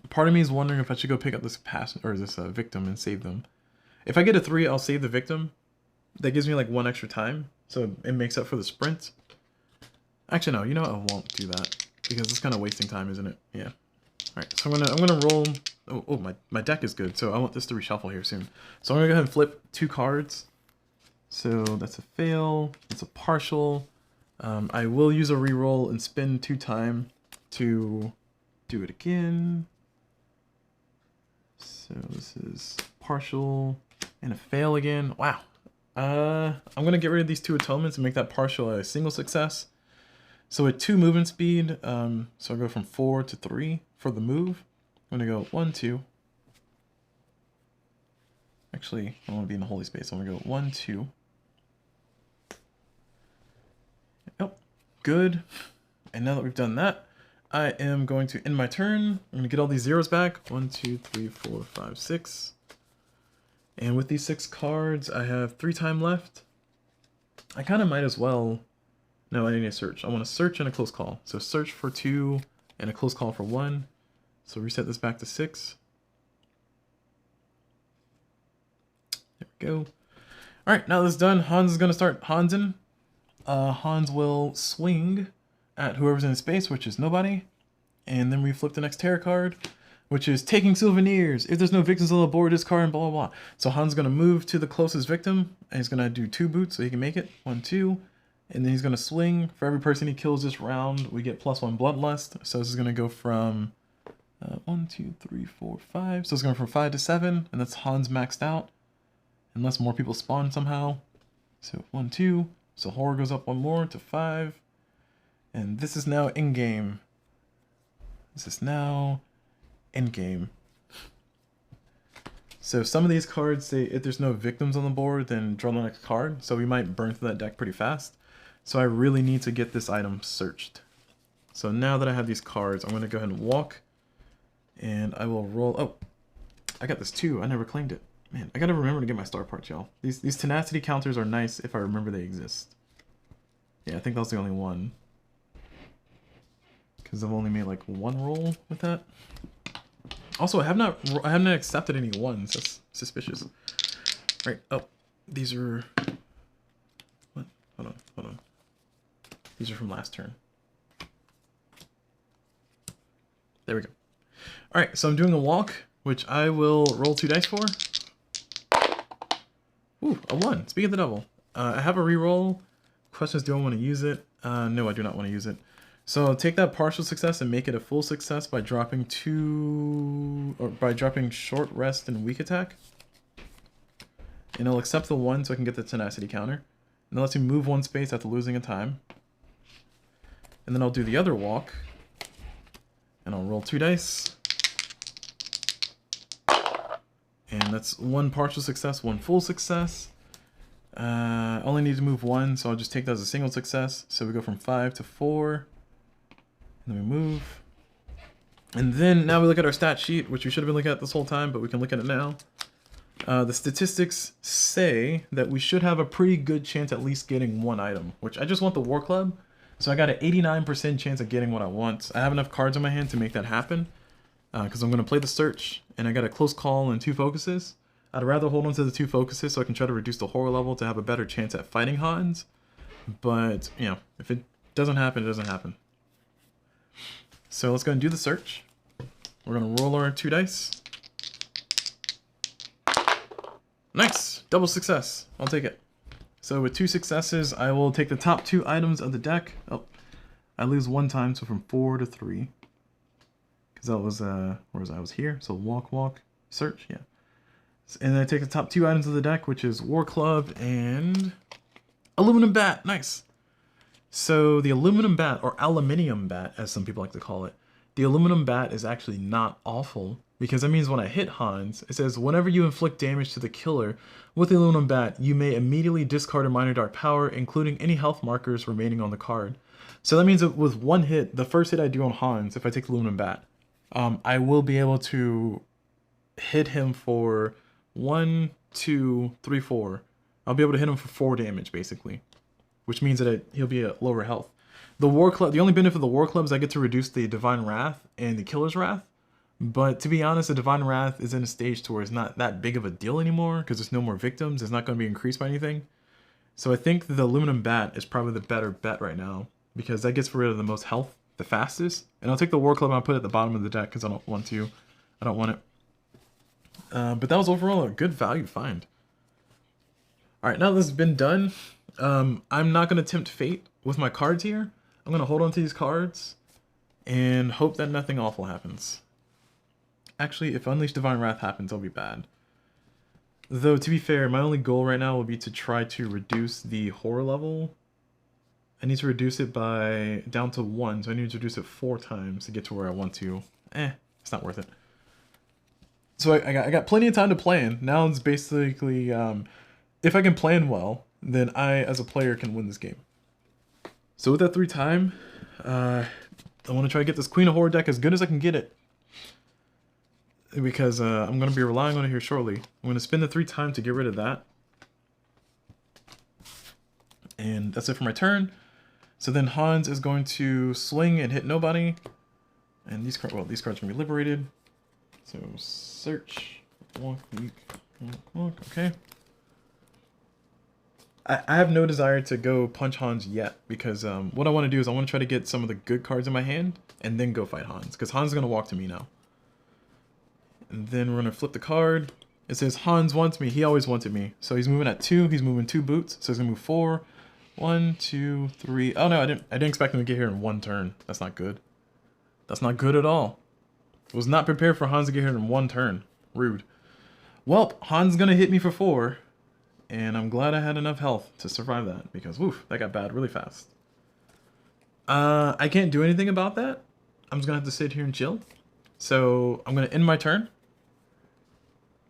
Part of me is wondering if I should go pick up this victim and save them. If I get a 3, I'll save the victim. That gives me like 1 extra time, so it makes up for the sprint. Actually, no, you know what? I won't do that because it's kind of wasting time, isn't it? Yeah. All right, so I'm gonna roll. Oh, my deck is good, so I want this to reshuffle here soon. So I'm gonna go ahead and flip 2 cards. So that's a fail. That's a partial. I will use a reroll and spin 2 times to do it again. So this is partial and a fail again. Wow. I'm gonna get rid of these 2 atonements and make that partial a single success. So at 2 movement speed, so I'll go from 4 to 3 for the move. I'm gonna go 1, 2. Actually, I don't want to be in the holy space. So I'm gonna go 1, 2. Yep, good. And now that we've done that, I am going to end my turn. I'm gonna get all these zeros back. 1, 2, 3, 4, 5, 6. And with these 6 cards, I have 3 time left. I kind of might as well. No, I need a search. I want a search and a close call. So search for 2 and a close call for 1. So reset this back to 6. There we go. All right, now that's done. Hans is going to start Hansing. Hans will swing at whoever's in space, which is nobody. And then we flip the next terror card, which is taking souvenirs. If there's no victims on the board, discard and blah, blah, blah. So Hans is going to move to the closest victim, and he's going to do 2 boots so he can make it. 1, 2. And then he's going to swing. For every person he kills this round, we get +1 bloodlust. So this is going to go from 1, 2, 3, 4, 5. So it's going from 5 to 7, and that's Hans maxed out. Unless more people spawn somehow. So 1, 2. So horror goes up 1 more to 5. And this is now in-game. This is now in-game. So some of these cards say if there's no victims on the board, then draw the next card. So we might burn through that deck pretty fast. So I really need to get this item searched. So now that I have these cards, I'm going to go ahead and walk. And I will roll. Oh, I got this too. I never claimed it. Man, I got to remember to get my star parts, y'all. These tenacity counters are nice if I remember they exist. Yeah, I think that was the only one. Because I've only made like 1 roll with that. Also, I have not accepted any 1s. That's suspicious. Right. Oh, these are. What? Hold on. These are from last turn. There we go. All right, so I'm doing a walk, which I will roll 2 dice for. Ooh, a 1. Speak of the devil. I have a reroll. Question is, do I want to use it? No, I do not want to use it. So I'll take that partial success and make it a full success by dropping short rest and weak attack. And I'll accept the 1 so I can get the tenacity counter. And that lets me move 1 space after losing a time. And then I'll do the other walk. And I'll roll 2 dice. And that's 1 partial success, 1 full success. I only need to move 1, so I'll just take that as a single success. So we go from 5 to 4. And then we move. And then now we look at our stat sheet, which we should have been looking at this whole time, but we can look at it now. The statistics say that we should have a pretty good chance at least getting 1 item, which I just want the War Club. So I got an 89% chance of getting what I want. I have enough cards in my hand to make that happen. Because I'm going to play the search, and I got a close call and 2 focuses. I'd rather hold on to the 2 focuses so I can try to reduce the horror level to have a better chance at fighting Hans. But, you know, if it doesn't happen, it doesn't happen. So let's go and do the search. We're going to roll our 2 dice. Nice! Double success. I'll take it. So with 2 successes, I will take the top 2 items of the deck. Oh, I lose 1 time, so from 4 to 3. Because that was, where was I? I was here. So walk, search, yeah. And then I take the top 2 items of the deck, which is War Club and Aluminum Bat. Nice. So the Aluminum Bat, or Aluminium Bat, as some people like to call it, the Aluminum Bat is actually not awful, because that means when I hit Hans, it says whenever you inflict damage to the killer with the Aluminum Bat, you may immediately discard a Minor Dark Power, including any health markers remaining on the card. So that means that with one hit, the first hit I do on Hans, if I take the Aluminum Bat, I will be able to hit him for 1, 2, 3, 4. I'll be able to hit him for 4 damage, basically, which means that he'll be at lower health. The War Club, the only benefit of the War Club is I get to reduce the Divine Wrath and the Killer's Wrath. But to be honest, the Divine Wrath is in a stage to where it's not that big of a deal anymore because there's no more victims. It's not going to be increased by anything. So I think the Aluminum Bat is probably the better bet right now because that gets rid of the most health the fastest. And I'll take the War Club and I'll put it at the bottom of the deck because I don't want to. I don't want it. But that was overall a good value find. Alright, now this has been done, I'm not going to tempt fate with my cards here. I'm going to hold on to these cards and hope that nothing awful happens. Actually, if Unleashed Divine Wrath happens, it'll be bad. Though, to be fair, my only goal right now will be to try to reduce the horror level. I need to reduce it down to 1, so I need to reduce it 4 times to get to where I want to. It's not worth it. So I got plenty of time to plan. Now it's basically, if I can plan well, then I, as a player, can win this game. So with that 3 time, I want to try to get this Queen of Horror deck as good as I can get it. Because I'm going to be relying on it here shortly. I'm going to spend the 3 time to get rid of that. And that's it for my turn. So then Hans is going to swing and hit nobody. And these cards, well, these cards are going to be liberated. So search, walk, walk, okay. I have no desire to go punch Hans yet because what I want to do is I want to try to get some of the good cards in my hand and then go fight Hans because Hans is going to walk to me now. And then we're going to flip the card. It says Hans wants me. He always wanted me. So he's moving at 2. He's moving 2 boots. So he's going to move 4. 1, 2, 3. Oh no, I didn't expect him to get here in 1 turn. That's not good. That's not good at all. I was not prepared for Hans to get here in 1 turn. Rude. Well, Hans is going to hit me for 4. And I'm glad I had enough health to survive that. Because, woof, that got bad really fast. I can't do anything about that. I'm just going to have to sit here and chill. So, I'm going to end my turn.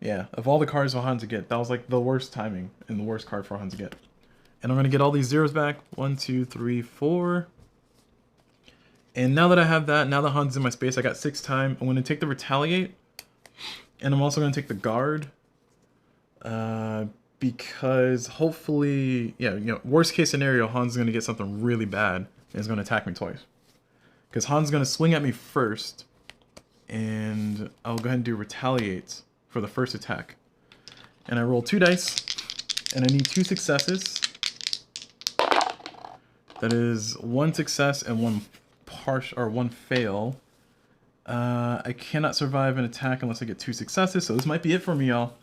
Yeah, of all the cards for Hans to get, that was like the worst timing and the worst card for Hans to get. And I'm going to get all these zeros back. 1, 2, 3, 4. And now that I have that, now that Hans is in my space, I got 6 time. I'm going to take the Retaliate. And I'm also going to take the Guard. Because hopefully, yeah, worst case scenario, Hans is going to get something really bad and is going to attack me twice. Because Hans is going to swing at me first. And I'll go ahead and do Retaliate for the first attack. And I roll 2 dice. And I need 2 successes. That is 1 success and 1 fail. I cannot survive an attack unless I get 2 successes, so this might be it for me, y'all.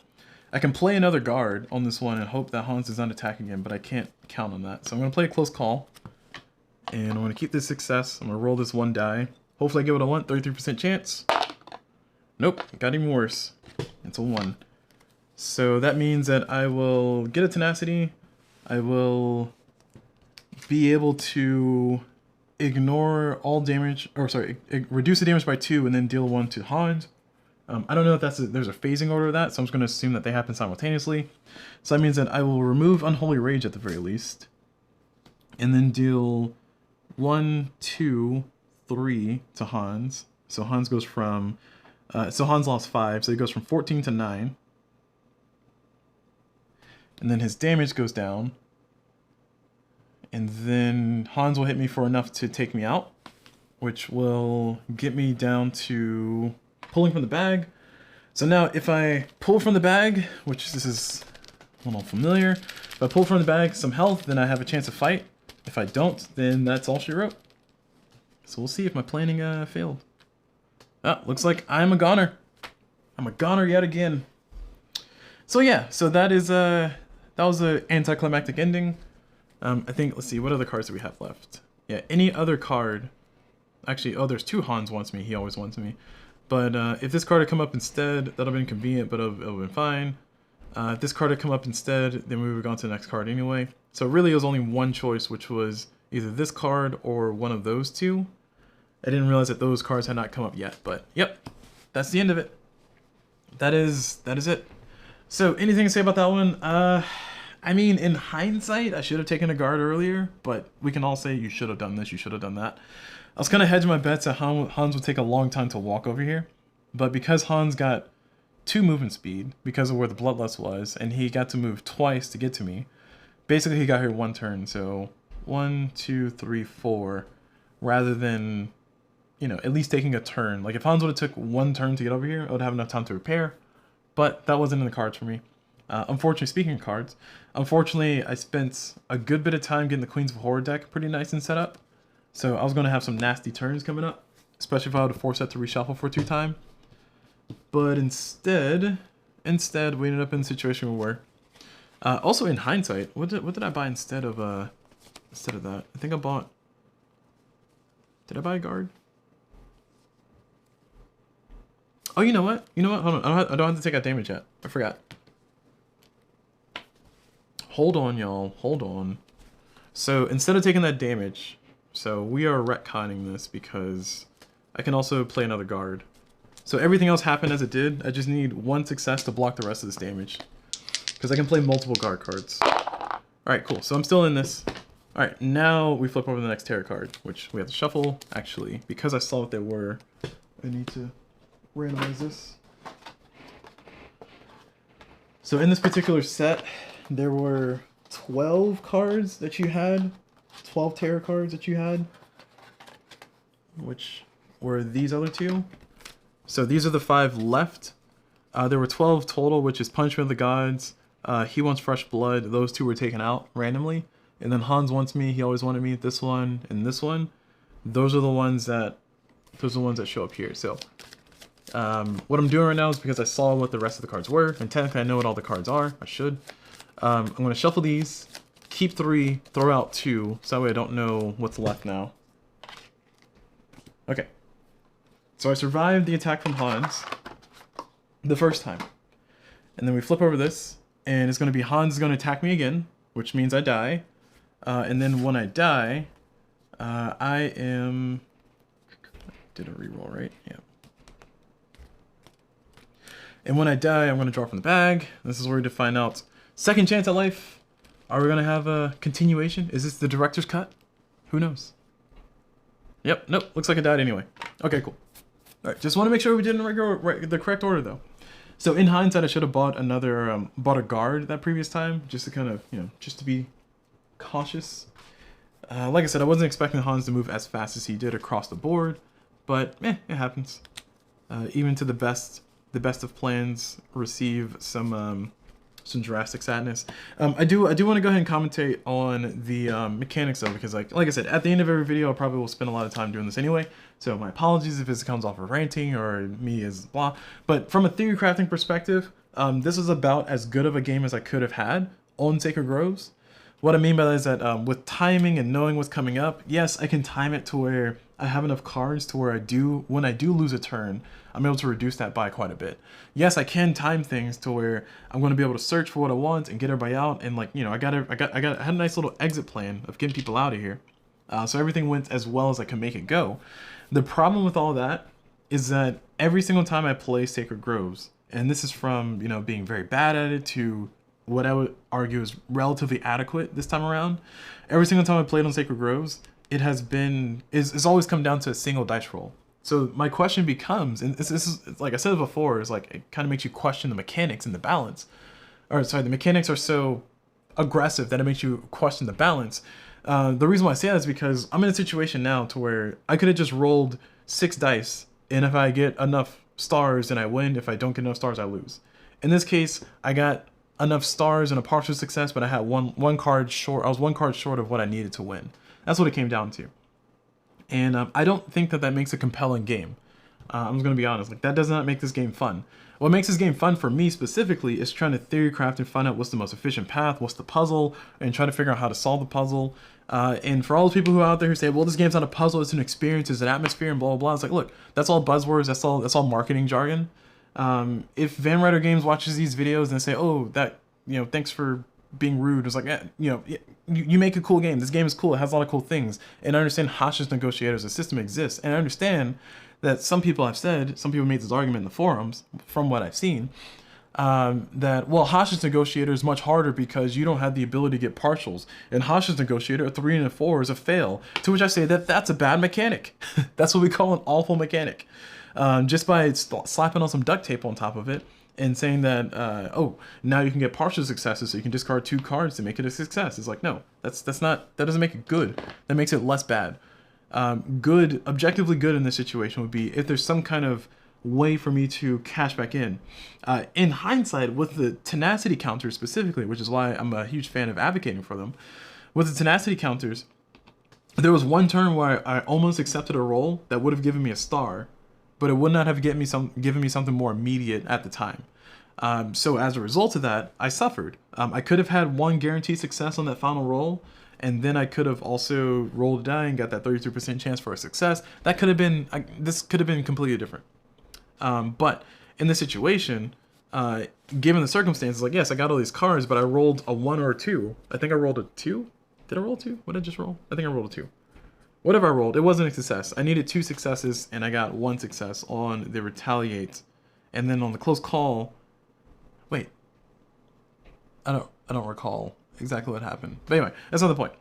I can play another guard on this one and hope that Hans is not attacking him, but I can't count on that. So I'm going to play a close call. And I'm going to keep this success. I'm going to roll this 1 die. Hopefully I get what I want, 33% chance. Nope, got even worse. It's a 1. So that means that I will get a tenacity. I will be able to ignore all damage, or sorry, reduce the damage by 2 and then deal 1 to Hans. I don't know if there's a phasing order of that, so I'm just going to assume that they happen simultaneously. So that means that I will remove Unholy Rage at the very least. And then deal 1, 2, 3 to Hans. So Hans goes from, so Hans lost 5, so he goes from 14 to 9. And then his damage goes down. And then Hans will hit me for enough to take me out, which will get me down to pulling from the bag. So now if I pull from the bag, which this is a little familiar, if I pull from the bag some health, then I have a chance to fight. If I don't, then that's all she wrote. So we'll see if my planning failed. Ah, looks like I'm a goner. I'm a goner yet again. So yeah, so that was an anticlimactic ending. I think, let's see, what other cards do we have left? Yeah, any other card. Actually, oh, there's 2 Hans wants me. He always wants me. But if this card had come up instead, that would have been convenient, but it would have been fine. If this card had come up instead, then we would have gone to the next card anyway. So really it was only one choice, which was either this card or one of those two. I didn't realize that those cards had not come up yet, but yep, that's the end of it. That is it. So anything to say about that one? I mean, in hindsight, I should have taken a guard earlier, but we can all say you should have done this, you should have done that. I was kind of hedging my bets that Hans would take a long time to walk over here, but because Hans got 2 movement speed because of where the Bloodlust was, and he got to move twice to get to me, basically he got here 1 turn, so 1, 2, 3, 4, rather than, you know, at least taking a turn. Like if Hans would have took 1 turn to get over here, I would have enough time to repair, but that wasn't in the cards for me. Unfortunately, speaking of cards, unfortunately, I spent a good bit of time getting the Queens of Horror deck pretty nice and set up. So I was going to have some nasty turns coming up, especially if I would have forced that to reshuffle for 2 time. But instead, we ended up in a situation where, also in hindsight, what did I buy instead of that? I think I bought, did I buy a guard? Oh, you know what? Hold on, I don't have to take out damage yet. I forgot. Hold on, y'all. Hold on. So instead of taking that damage, so we are retconning this because I can also play another guard. So everything else happened as it did. I just need 1 success to block the rest of this damage, because I can play multiple guard cards. All right, cool. So I'm still in this. All right, now we flip over to the next tarot card, which we have to shuffle. Actually, because I saw what they were, I need to randomize this. So in this particular set, there were 12 cards that you had, 12 tarot cards that you had, which were these other 2. So these are the 5 left. There were 12 total, which is Punishment of the Gods, He Wants Fresh Blood. Those 2 were taken out randomly. And then Hans Wants Me, he always wanted me, this one and this one. Those are the ones that show up here. So what I'm doing right now is because I saw what the rest of the cards were, and technically I know what all the cards are. I should. I'm going to shuffle these, keep 3, throw out 2, so that way I don't know what's left now. Okay. So I survived the attack from Hans the first time. And then we flip over this, and it's going to be Hans is going to attack me again, which means I die. And then when I die, I am... Did a reroll, right? Yeah. And when I die, I'm going to draw from the bag. This is where to find out... Second chance at life. Are we going to have a continuation? Is this the director's cut? Who knows? Yep, nope. Looks like I died anyway. Okay, cool. All right, just want to make sure we did in the correct order, though. So in hindsight, I should have bought bought a guard that previous time, just to kind of, just to be cautious. Like I said, I wasn't expecting Hans to move as fast as he did across the board, but it happens. Even to the best of plans receive some drastic sadness. I do want to go ahead and commentate on the mechanics though, because like I said, at the end of every video, I probably will spend a lot of time doing this anyway. So my apologies if this comes off of ranting or me as blah. But from a theory crafting perspective, this is about as good of a game as I could have had on Sacred Groves. What I mean by that is that with timing and knowing what's coming up, yes, I can time it to where I have enough cards to where when I do lose a turn, I'm able to reduce that by quite a bit. Yes, I can time things to where I'm going to be able to search for what I want and get everybody out, and like, I had a nice little exit plan of getting people out of here. So everything went as well as I could make it go. The problem with all that is that every single time I play Sacred Groves, and this is from, being very bad at it to what I would argue is relatively adequate this time around, every single time I played on Sacred Groves, it has been, it's always come down to a single dice roll. So my question becomes, and this is, like I said before, is like, it kind of makes you question the mechanics and the balance. Or sorry, the mechanics are so aggressive that it makes you question the balance. The reason why I say that is because I'm in a situation now to where I could have just rolled 6 dice, and if I get enough stars, then I win. If I don't get enough stars, I lose. In this case, I got enough stars and a partial success, but I had one card short. I was 1 card short of what I needed to win. That's what it came down to. And I don't think that makes a compelling game. I'm just going to be honest. Like, that does not make this game fun. What makes this game fun for me specifically is trying to theory craft and find out what's the most efficient path, what's the puzzle, and try to figure out how to solve the puzzle. And for all those people who are out there who say, well, this game's not a puzzle, it's an experience, it's an atmosphere, and blah, blah, blah. It's like, look, that's all buzzwords, that's all marketing jargon. If Van Ryder Games watches these videos and they say, oh, that, thanks for being rude. It's like, you make a cool game. This game is cool. It has a lot of cool things. And I understand hostage negotiators, a system exists. And I understand that some people made this argument in the forums, from what I've seen, that, well, hostage negotiator is much harder because you don't have the ability to get partials. And hostage negotiator, a 3 and a 4 is a fail. To which I say that that's a bad mechanic. That's what we call an awful mechanic. Just by slapping on some duct tape on top of it and saying that, oh, now you can get partial successes, so you can discard 2 cards to make it a success. It's like, no, that doesn't make it good. That makes it less bad. Objectively good in this situation would be if there's some kind of way for me to cash back in. In hindsight, with the tenacity counters specifically, which is why I'm a huge fan of advocating for them, with the tenacity counters, there was one turn where I almost accepted a roll that would have given me a star, but it would not have given me something more immediate at the time. So as a result of that, I suffered. I could have had 1 guaranteed success on that final roll, and then I could have also rolled a die and got that 33% chance for a success. That could have been, this could have been completely different. But in this situation, given the circumstances, like, yes, I got all these cards, but I rolled a 1 or a 2. I think I rolled a 2. Did I roll a 2? What did I just roll? I think I rolled a 2. Whatever I rolled, it wasn't a success. I needed 2 successes, and I got 1 success on the retaliate. And then on the close call, wait, I don't recall exactly what happened. But anyway, that's not the point.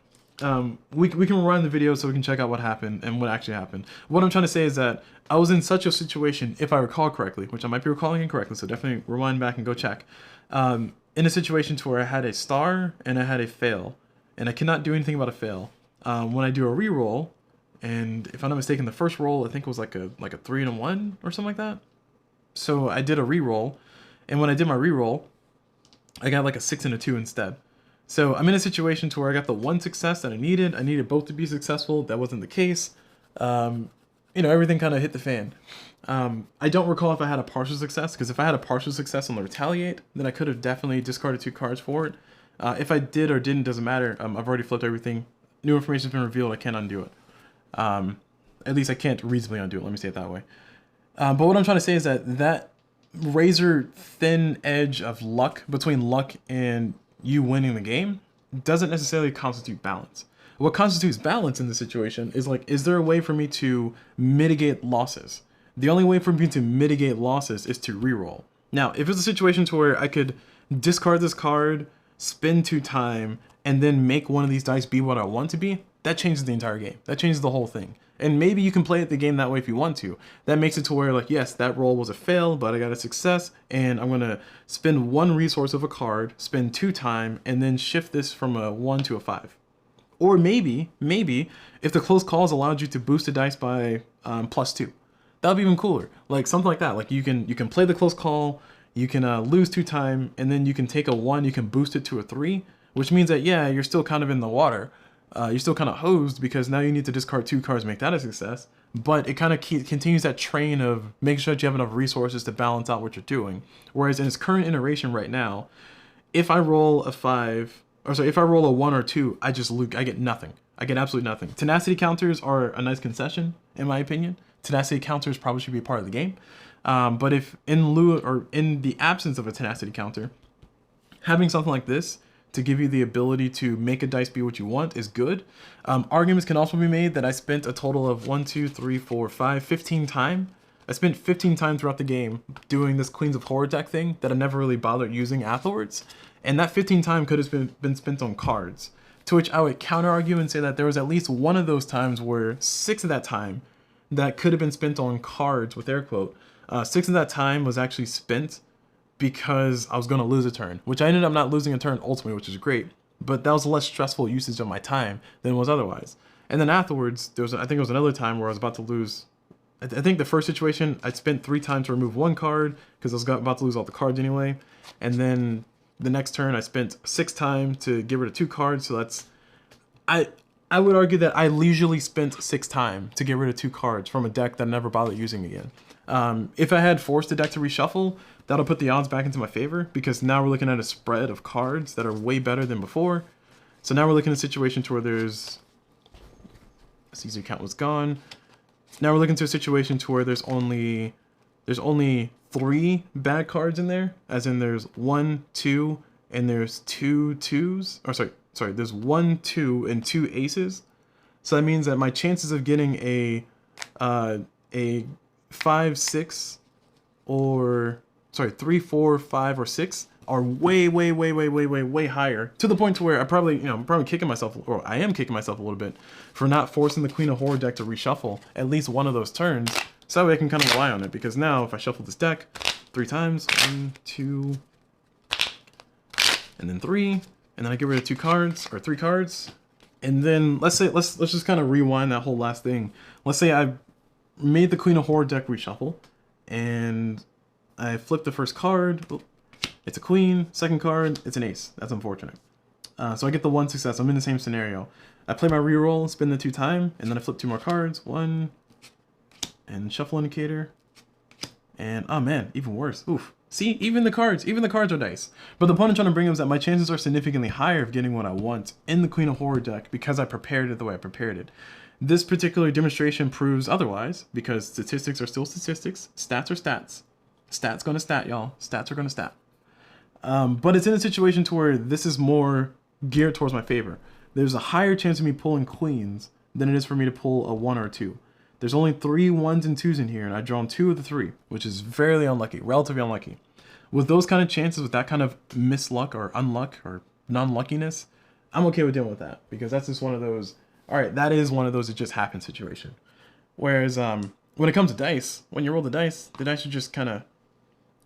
We can rewind the video so we can check out what happened and what actually happened. What I'm trying to say is that I was in such a situation, if I recall correctly, which I might be recalling incorrectly, so definitely rewind back and go check. In a situation to where I had a star and I had a fail, and I cannot do anything about a fail. When I do a reroll, and if I'm not mistaken, the first roll I think was like a 3 and a 1 or something like that. So I did a reroll, and when I did my reroll, I got like a 6 and a 2 instead. So I'm in a situation to where I got the 1 success that I needed. I needed both to be successful. That wasn't the case. Everything kind of hit the fan. I don't recall if I had a partial success, because if I had a partial success on the retaliate, then I could have definitely discarded 2 cards for it. If I did or didn't, doesn't matter. I've already flipped everything. New information's been revealed. I can't undo it. At least I can't reasonably undo it. Let me say it that way. But what I'm trying to say is that razor thin edge of luck between luck and you winning the game doesn't necessarily constitute balance. What constitutes balance in this situation is, like, is there a way for me to mitigate losses? The only way for me to mitigate losses is to reroll. Now, if it's a situation to where I could discard this card, spend 2 time, and then make one of these dice be what I want to be, that changes the entire game. That changes the whole thing. And maybe you can play the game that way if you want to. That makes it to where, like, yes, that roll was a fail, but I got a success, and I'm going to spend 1 resource of a card, spend 2 time, and then shift this from a 1 to a 5. Or maybe, if the close calls allowed you to boost the dice by +2. That would be even cooler. Like, something like that. Like, you can play the close call, you can lose 2 time, and then you can take a 1, you can boost it to a 3, which means that, yeah, you're still kind of in the water. You're still kind of hosed because now you need to discard 2 cards to make that a success. But it kind of continues that train of making sure that you have enough resources to balance out what you're doing. Whereas in its current iteration right now, if I roll a 1 or 2, I get nothing. I get absolutely nothing. Tenacity counters are a nice concession, in my opinion. Tenacity counters probably should be a part of the game. But if in the absence of a tenacity counter, having something like this to give you the ability to make a dice be what you want is good. Arguments can also be made that I spent a total of 15 time. I spent 15 time throughout the game doing this Queens of Horror deck thing that I never really bothered using afterwards. And that 15 time could have been spent on cards. To which I would counter argue and say that there was at least one of those times where 6 of that time that could have been spent on cards, with air quote, 6 of that time was actually spent because I was going to lose a turn, which I ended up not losing a turn ultimately, which is great, but that was a less stressful usage of my time than it was otherwise. And then afterwards, I think it was another time where I was about to lose. I think the first situation, I spent 3 times to remove 1 card because I was about to lose all the cards anyway. And then the next turn, I spent 6 times to get rid of 2 cards. So that's, I would argue that I leisurely spent 6 times to get rid of 2 cards from a deck that I never bothered using again. If I had forced the deck to reshuffle, that'll put the odds back into my favor, because now we're looking at a spread of cards that are way better than before. So now we're looking at a situation to where there's, Caesar count was gone. Now we're looking to a situation to where there's only 3 bad cards in there, as in there's 1, 2, and there's 2 twos, or sorry, there's 1, 2, and 2 aces. So that means that my chances of getting a 5, 6, or sorry, 3, 4, 5, or 6 are way higher, to the point to where I'm probably kicking myself, or I am kicking myself a little bit for not forcing the Queen of Horror deck to reshuffle at least one of those turns, so that way I can kind of rely on it. Because now if I shuffle this deck 3 times, 1, 2, and then 3, and then I get rid of 2 cards or 3 cards, and then let's just kind of rewind that whole last thing. Let's say I made the Queen of Horror deck reshuffle, and I flipped the first card. It's a queen. Second card, it's an ace. That's unfortunate. So I get the 1 success. I'm in the same scenario. I play my reroll, spin the 2 time, and then I flip 2 more cards. 1, and shuffle indicator. And oh man, even worse. Oof. See, even the cards are nice. But the point I'm trying to bring up is that my chances are significantly higher of getting what I want in the Queen of Horror deck because I prepared it the way I prepared it. This particular demonstration proves otherwise, because statistics are still statistics. Stats are stats. Stats gonna stat, y'all. Stats are gonna stat. But it's in a situation to where this is more geared towards my favor. There's a higher chance of me pulling queens than it is for me to pull a 1 or a 2. There's only 3 1s and 2s in here, and I've drawn 2 of the 3, which is very unlucky, relatively unlucky. With those kind of chances, with that kind of misluck or unluck or non-luckiness, I'm okay with dealing with that, because that's just one of those, alright, that is one of those it just happened situation. Whereas when it comes to dice, when you roll the dice are just kind of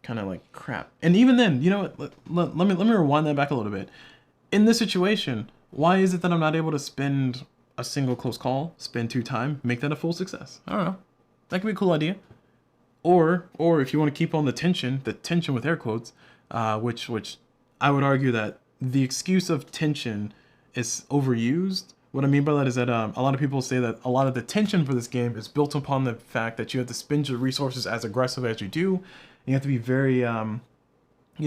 like crap. And even then, you know what, let me rewind that back a little bit. In this situation, why is it that I'm not able to spend a single close call, spend 2 time, make that a full success? I don't know. That could be a cool idea. Or if you want to keep on the tension with air quotes, which I would argue that the excuse of tension is overused. What I mean by that is that a lot of people say that a lot of the tension for this game is built upon the fact that you have to spend your resources as aggressive as you do. You have to be very, you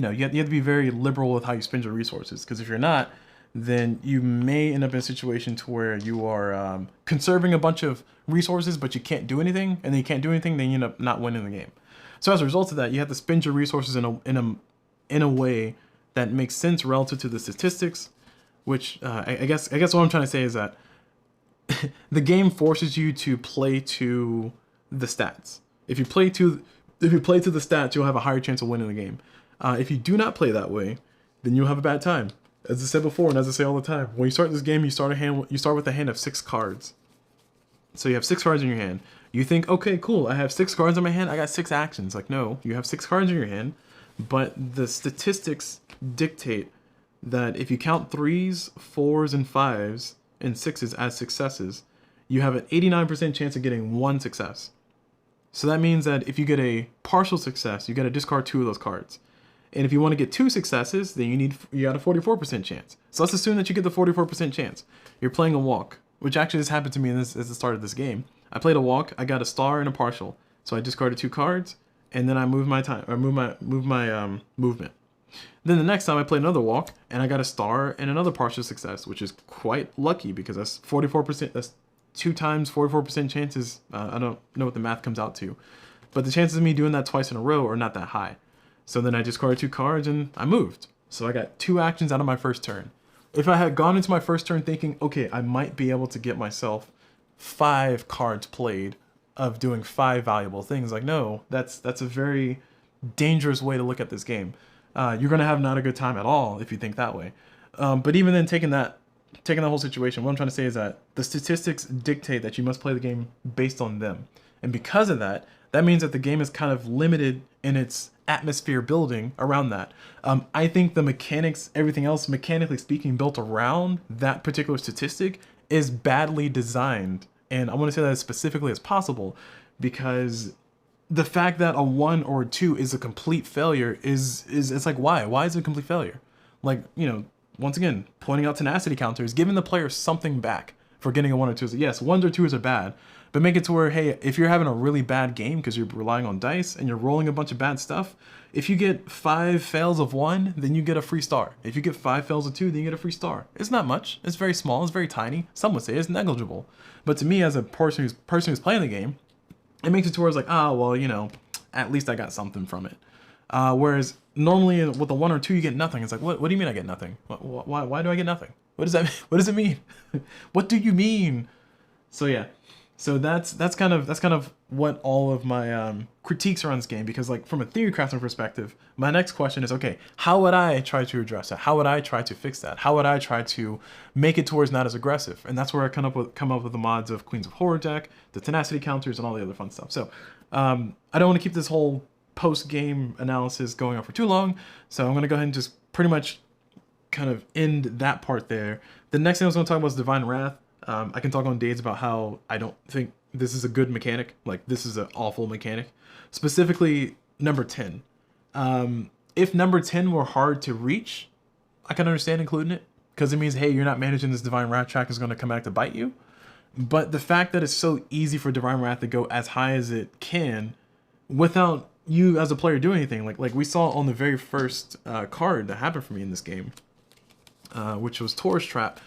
have to be very liberal with how you spend your resources. Because if you're not, then you may end up in a situation to where you are conserving a bunch of resources, but you can't do anything, and then you can't do anything, then you end up not winning the game. So as a result of that, you have to spend your resources in a way that makes sense relative to the statistics. Which I guess what I'm trying to say is that the game forces you to play to the stats. If you play to the stats, you'll have a higher chance of winning the game. If you do not play that way, then you'll have a bad time. As I said before, and as I say all the time, when you start this game, you start with a hand of 6 cards. So you have 6 cards in your hand. You think, okay, cool, I have 6 cards in my hand, I got 6 actions. Like, no, you have 6 cards in your hand, but the statistics dictate that if you count 3s, 4s, and 5s, and 6s as successes, you have an 89% chance of getting 1 success. So that means that if you get a partial success, you got to discard 2 of those cards. And if you want to get 2 successes, then you got a 44% chance. So let's assume that you get the 44% chance. You're playing a walk, which actually has happened to me at the start of this game. I played a walk, I got a star and a partial. So I discarded 2 cards, and then I moved my movement. Then the next time I played another walk, and I got a star and another partial success, which is quite lucky because that's 44%. That's 2 times 44% chances. I don't know what the math comes out to, but the chances of me doing that twice in a row are not that high. So then I discarded 2 cards and I moved. So I got 2 actions out of my first turn. If I had gone into my first turn thinking, okay, I might be able to get myself 5 cards played of doing 5 valuable things, like, no, that's a very dangerous way to look at this game. You're gonna have not a good time at all if you think that way. But even then, taking that whole situation, what I'm trying to say is that the statistics dictate that you must play the game based on them. And because of that, that means that the game is kind of limited in its atmosphere building around that. I think the mechanics, everything else, mechanically speaking, built around that particular statistic is badly designed. And I want to say that as specifically as possible, because the fact that a 1 or a 2 is a complete failure is it's like, why? Why is it a complete failure? Like, once again, pointing out tenacity counters, giving the player something back for getting a 1 or 2. So yes, 1s or 2s are bad, but make it to where, hey, if you're having a really bad game because you're relying on dice and you're rolling a bunch of bad stuff, if you get 5 fails of 1, then you get a free star. If you get 5 fails of 2, then you get a free star. It's not much. It's very small. It's very tiny. Some would say it's negligible. But to me, as a person who's playing the game, it makes it towards like, well, at least I got something from it. Whereas normally with a 1 or 2 you get nothing. It's like, what do you mean I get nothing? Why do I get nothing? What does that mean? What does it mean? What do you mean? So yeah. So that's kind of what all of my critiques are on this game, because like from a theory crafting perspective, my next question is, okay, how would I try to address that? How would I try to fix that? How would I try to make it towards not as aggressive? And that's where I come up with the mods of Queens of Horror deck, the tenacity counters, and all the other fun stuff. So I don't want to keep this whole post-game analysis going on for too long, so I'm gonna go ahead and just pretty much kind of end that part there. The next thing I was gonna talk about is Divine Wrath. I can talk on days about how I don't think this is a good mechanic. Like, this is an awful mechanic. Specifically, number 10. If number 10 were hard to reach, I can understand including it, because it means, hey, you're not managing this Divine Wrath track is going to come back to bite you. But the fact that it's so easy for Divine Wrath to go as high as it can without you as a player doing anything, like we saw on the very first card that happened for me in this game, which was Taurus Trap,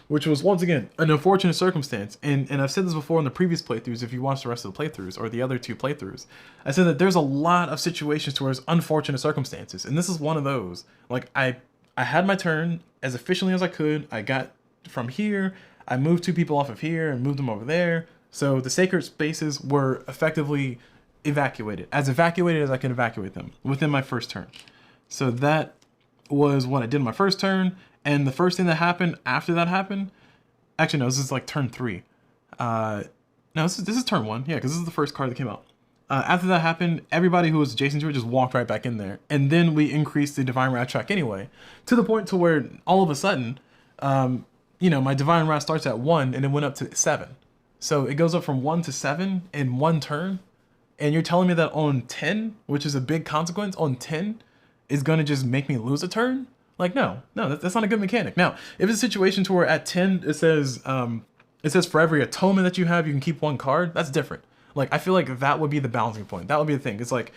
which was, once again, an unfortunate circumstance. And I've said this before in the previous playthroughs, if you watch the rest of the playthroughs, or the other 2 playthroughs. I said that there's a lot of situations where it's unfortunate circumstances, and this is one of those. Like, I had my turn as efficiently as I could. I got from here, I moved 2 people off of here and moved them over there. So the sacred spaces were effectively evacuated as I could evacuate them within my first turn. So that was what I did in my first turn. And the first thing that happened after that happened, actually no, this is like turn 3. No, this is turn 1. Yeah, because this is the first card that came out. After that happened, everybody who was adjacent to it just walked right back in there. And then we increased the Divine Wrath track anyway, to the point to where all of a sudden, you know, my Divine Wrath starts at 1 and it went up to 7. So it goes up from 1 to 7 in 1 turn. And you're telling me that on 10, which is a big consequence, on 10 is going to just make me lose a turn? Like, no, that's not a good mechanic. Now, if it's a situation to where at 10 it says for every atonement that you have, you can keep 1 card, that's different. Like, I feel like that would be the balancing point. That would be the thing. It's like,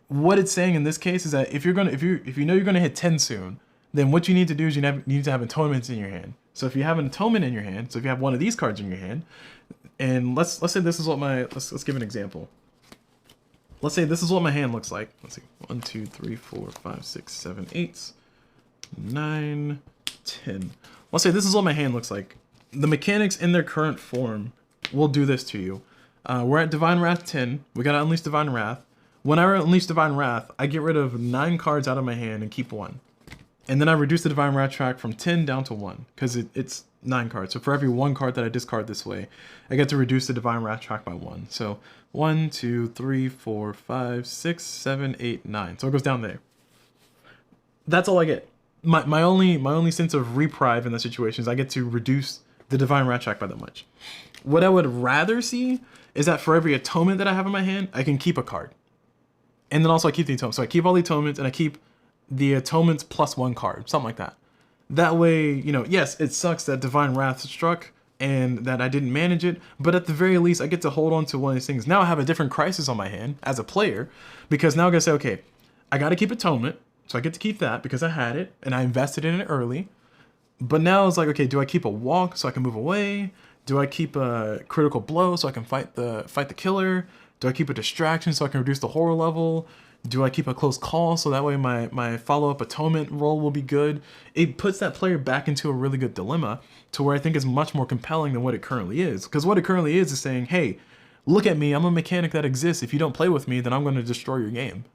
what it's saying in this case is that if you know you're gonna hit 10 soon, then what you need to do is you need to have atonements in your hand. So if you have an atonement in your hand, so if you have one of these cards in your hand, and let's say this is what let's give an example. Let's say this is what my hand looks like. Let's see, 1, 2, 3, 4, 5, 6, 7, 8, 9, 10. Let's say this is what my hand looks like. The mechanics in their current form will do this to you. We're at Divine Wrath 10. We gotta unleash Divine Wrath. When I unleash Divine Wrath, I get rid of 9 cards out of my hand and keep 1. And then I reduce the Divine Wrath track from 10 down to 1, because it's 9 cards. So for every 1 card that I discard this way, I get to reduce the Divine Wrath track by 1. So 1, 2, 3, 4, 5, 6, 7, 8, 9. So it goes down there. That's all I get. My only sense of reprieve in that situation is I get to reduce the Divine Wrath track by that much. What I would rather see is that for every atonement that I have in my hand, I can keep a card. And then also I keep the atonement. So I keep all the atonements and I keep the atonements plus 1 card, something like that. That way, you know, yes, it sucks that Divine Wrath struck and that I didn't manage it, but at the very least, I get to hold on to one of these things. Now I have a different crisis on my hand as a player, because now I'm gonna say, okay, I gotta keep atonement, so I get to keep that because I had it and I invested in it early. But now it's like, okay, do I keep a walk so I can move away? Do I keep a critical blow so I can fight the killer? Do I keep a distraction so I can reduce the horror level? Do I keep a close call so that way my follow-up atonement roll will be good? It puts that player back into a really good dilemma to where I think is much more compelling than what it currently is. Because what it currently is saying, hey, look at me, I'm a mechanic that exists. If you don't play with me, then I'm going to destroy your game.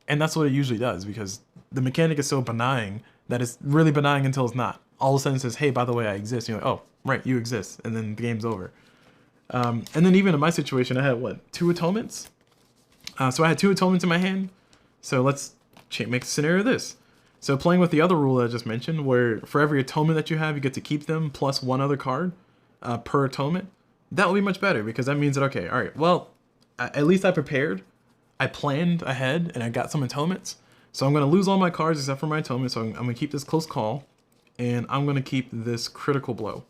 And that's what it usually does, because the mechanic is so benign that it's really benign until it's not. All of a sudden it says, hey, by the way, I exist. You're like, oh, right, you exist. And then the game's over. And then even in my situation, I had, what, 2 atonements? So I had 2 atonements in my hand. So let's make the scenario this. So playing with the other rule that I just mentioned, where for every atonement that you have, you get to keep them plus 1 other card per atonement. That will be much better, because that means that, okay, all right, well, at least I prepared. I planned ahead and I got some atonements. So I'm going to lose all my cards except for my atonement. So I'm going to keep this close call and I'm going to keep this critical blow.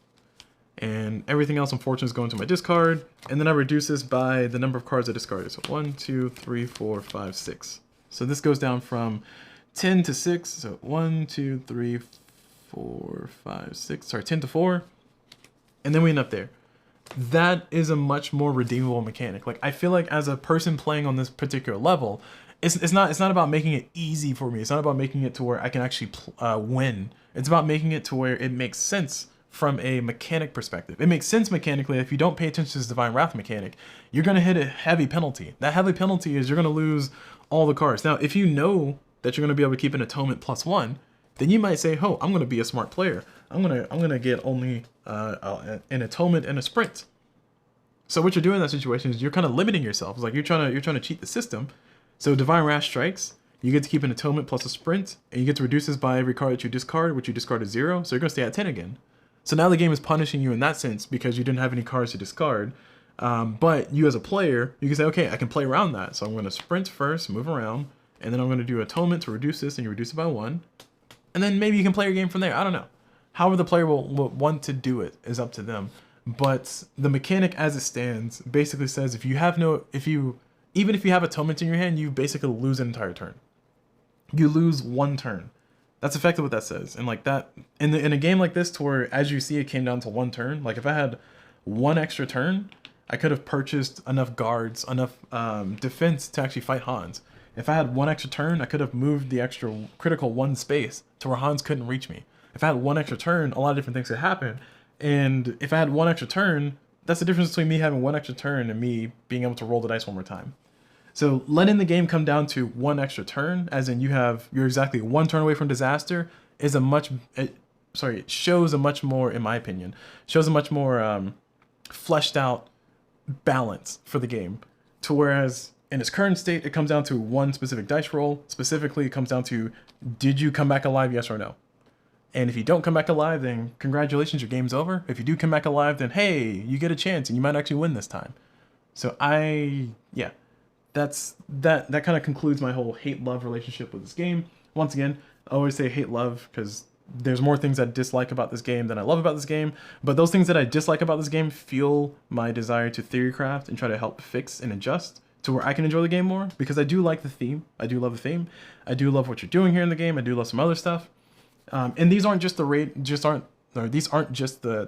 And everything else, unfortunately, is going to my discard. And then I reduce this by the number of cards I discarded. So 1, 2, 3, 4, 5, 6. So this goes down from 10 to 6. So 1, 2, 3, 4, 5, 6. Sorry, 10 to 4. And then we end up there. that is a much more redeemable mechanic. Like, I feel like as a person playing on this particular level, it's not about making it easy for me. It's not about making it to where I can actually win. It's about making it to where it makes sense from a mechanic perspective. It makes sense mechanically. If you don't pay attention to this Divine Wrath mechanic, you're going to hit a heavy penalty. That heavy penalty is you're going to lose all the cards. Now, if you know that you're going to be able to keep an atonement +1, then you might say, oh, I'm going to be a smart player. I'm gonna get only an atonement and a sprint. So what you're doing in that situation is you're kind of limiting yourself. It's like you're trying to cheat the system. So Divine Wrath strikes. You get to keep an atonement plus a sprint, and you get to reduce this by every card that you discard, which you discard is 0. So you're gonna stay at 10 again. So now the game is punishing you in that sense because you didn't have any cards to discard. But you as a player, you can say, okay, I can play around that. So I'm gonna sprint first, move around, and then I'm gonna do atonement to reduce this, and you reduce it by 1. And then maybe you can play your game from there. I don't know. However the player will want to do it is up to them. But the mechanic as it stands basically says even if you have atonement in your hand, you basically lose an entire turn. You lose 1 turn. That's effectively what that says. And like that, in a game like this, to where as you see it came down to 1 turn. Like if I had 1 extra turn, I could have purchased enough guards, enough defense to actually fight Hans. If I had 1 extra turn, I could have moved the extra critical 1 space to where Hans couldn't reach me. If I had 1 extra turn, a lot of different things could happen. And if I had 1 extra turn, that's the difference between me having 1 extra turn and me being able to roll the dice 1 more time. So letting the game come down to 1 extra turn, as in you're exactly 1 turn away from disaster, is it shows a much more, in my opinion, shows a much more fleshed out balance for the game. To whereas in its current state, it comes down to 1 specific dice roll. Specifically, it comes down to, did you come back alive, yes or no? And if you don't come back alive, then congratulations, your game's over. If you do come back alive, then hey, you get a chance and you might actually win this time. So that kind of concludes my whole hate-love relationship with this game. Once again, I always say hate-love because there's more things I dislike about this game than I love about this game. But those things that I dislike about this game fuel my desire to theorycraft and try to help fix and adjust to where I can enjoy the game more, because I do like the theme. I do love the theme. I do love what you're doing here in the game. I do love some other stuff. And these aren't just the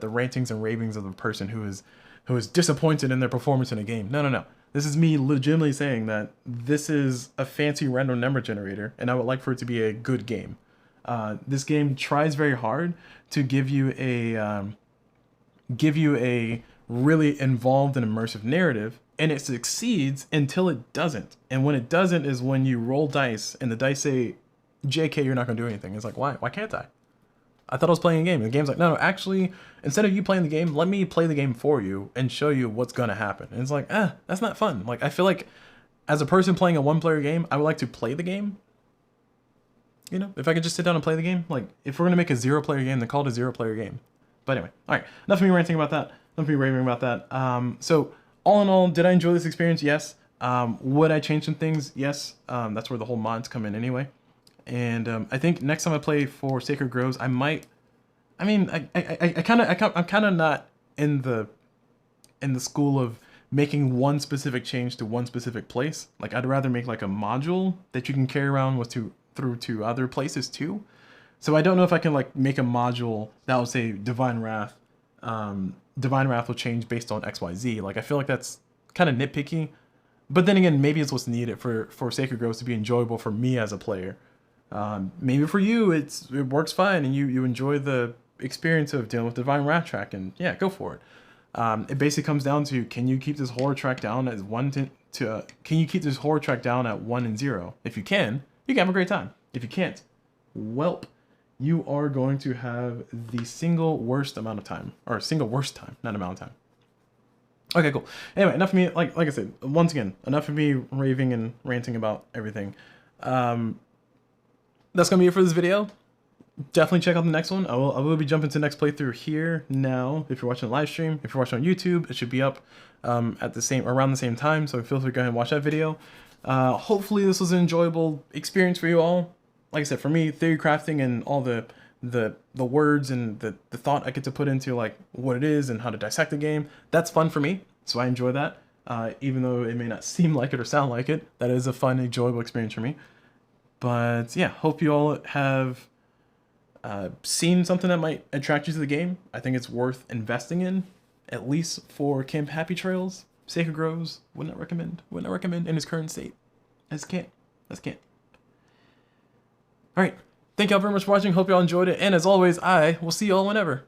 rantings and ravings of the person who is disappointed in their performance in a game. No. This is me legitimately saying that this is a fancy random number generator, and I would like for it to be a good game. This game tries very hard to give you a really involved and immersive narrative, and it succeeds until it doesn't. And when it doesn't is when you roll dice and the dice say, JK, you're not going to do anything. It's like, why? Why can't I? I thought I was playing a game. And the game's like, no, actually, instead of you playing the game, let me play the game for you and show you what's going to happen. And it's like, that's not fun. Like, I feel like as a person playing a 1-player game, I would like to play the game. You know, if I could just sit down and play the game. Like, if we're going to make a 0-player game, then call it a 0-player game. But anyway, all right. Enough of me ranting about that. Enough of me raving about that. So, all in all, did I enjoy this experience? Yes. Would I change some things? Yes. That's where the whole mods come in anyway. And I think next time I play for Sacred Groves, I might. I mean, I'm kind of not in the school of making one specific change to one specific place. Like, I'd rather make like a module that you can carry around through to other places too. So I don't know if I can like make a module that will say Divine Wrath. Divine Wrath will change based on XYZ. Like, I feel like that's kind of nitpicky. But then again, maybe it's what's needed for Sacred Groves to be enjoyable for me as a player. Maybe for you, it works fine and you enjoy the experience of dealing with Divine Wrath track, and yeah, go for it. It basically comes down to, can you keep this horror track down as can you keep this horror track down at 1 and 0? If you can have a great time. If you can't, welp, you are going to have the single worst amount of time, or single worst time, not amount of time. Okay, cool. Anyway, enough of me, like I said, once again, enough of me raving and ranting about everything. That's going to be it for this video. Definitely check out the next one. I will be jumping to the next playthrough here now. If you're watching a live stream, if you're watching on YouTube, it should be up around the same time. So feel free to go ahead and watch that video. Hopefully this was an enjoyable experience for you all. Like I said, for me, theory crafting and all the words and the thought I get to put into like what it is and how to dissect the game, that's fun for me. So I enjoy that. Even though it may not seem like it or sound like it, that is a fun, enjoyable experience for me. But yeah, hope you all have seen something that might attract you to the game. I think it's worth investing in. at least for Camp Happy Trails. Sacred Groves, would not recommend. Would not recommend in its current state. As can't. Alright. Thank y'all very much for watching. Hope y'all enjoyed it. And as always, I will see y'all whenever.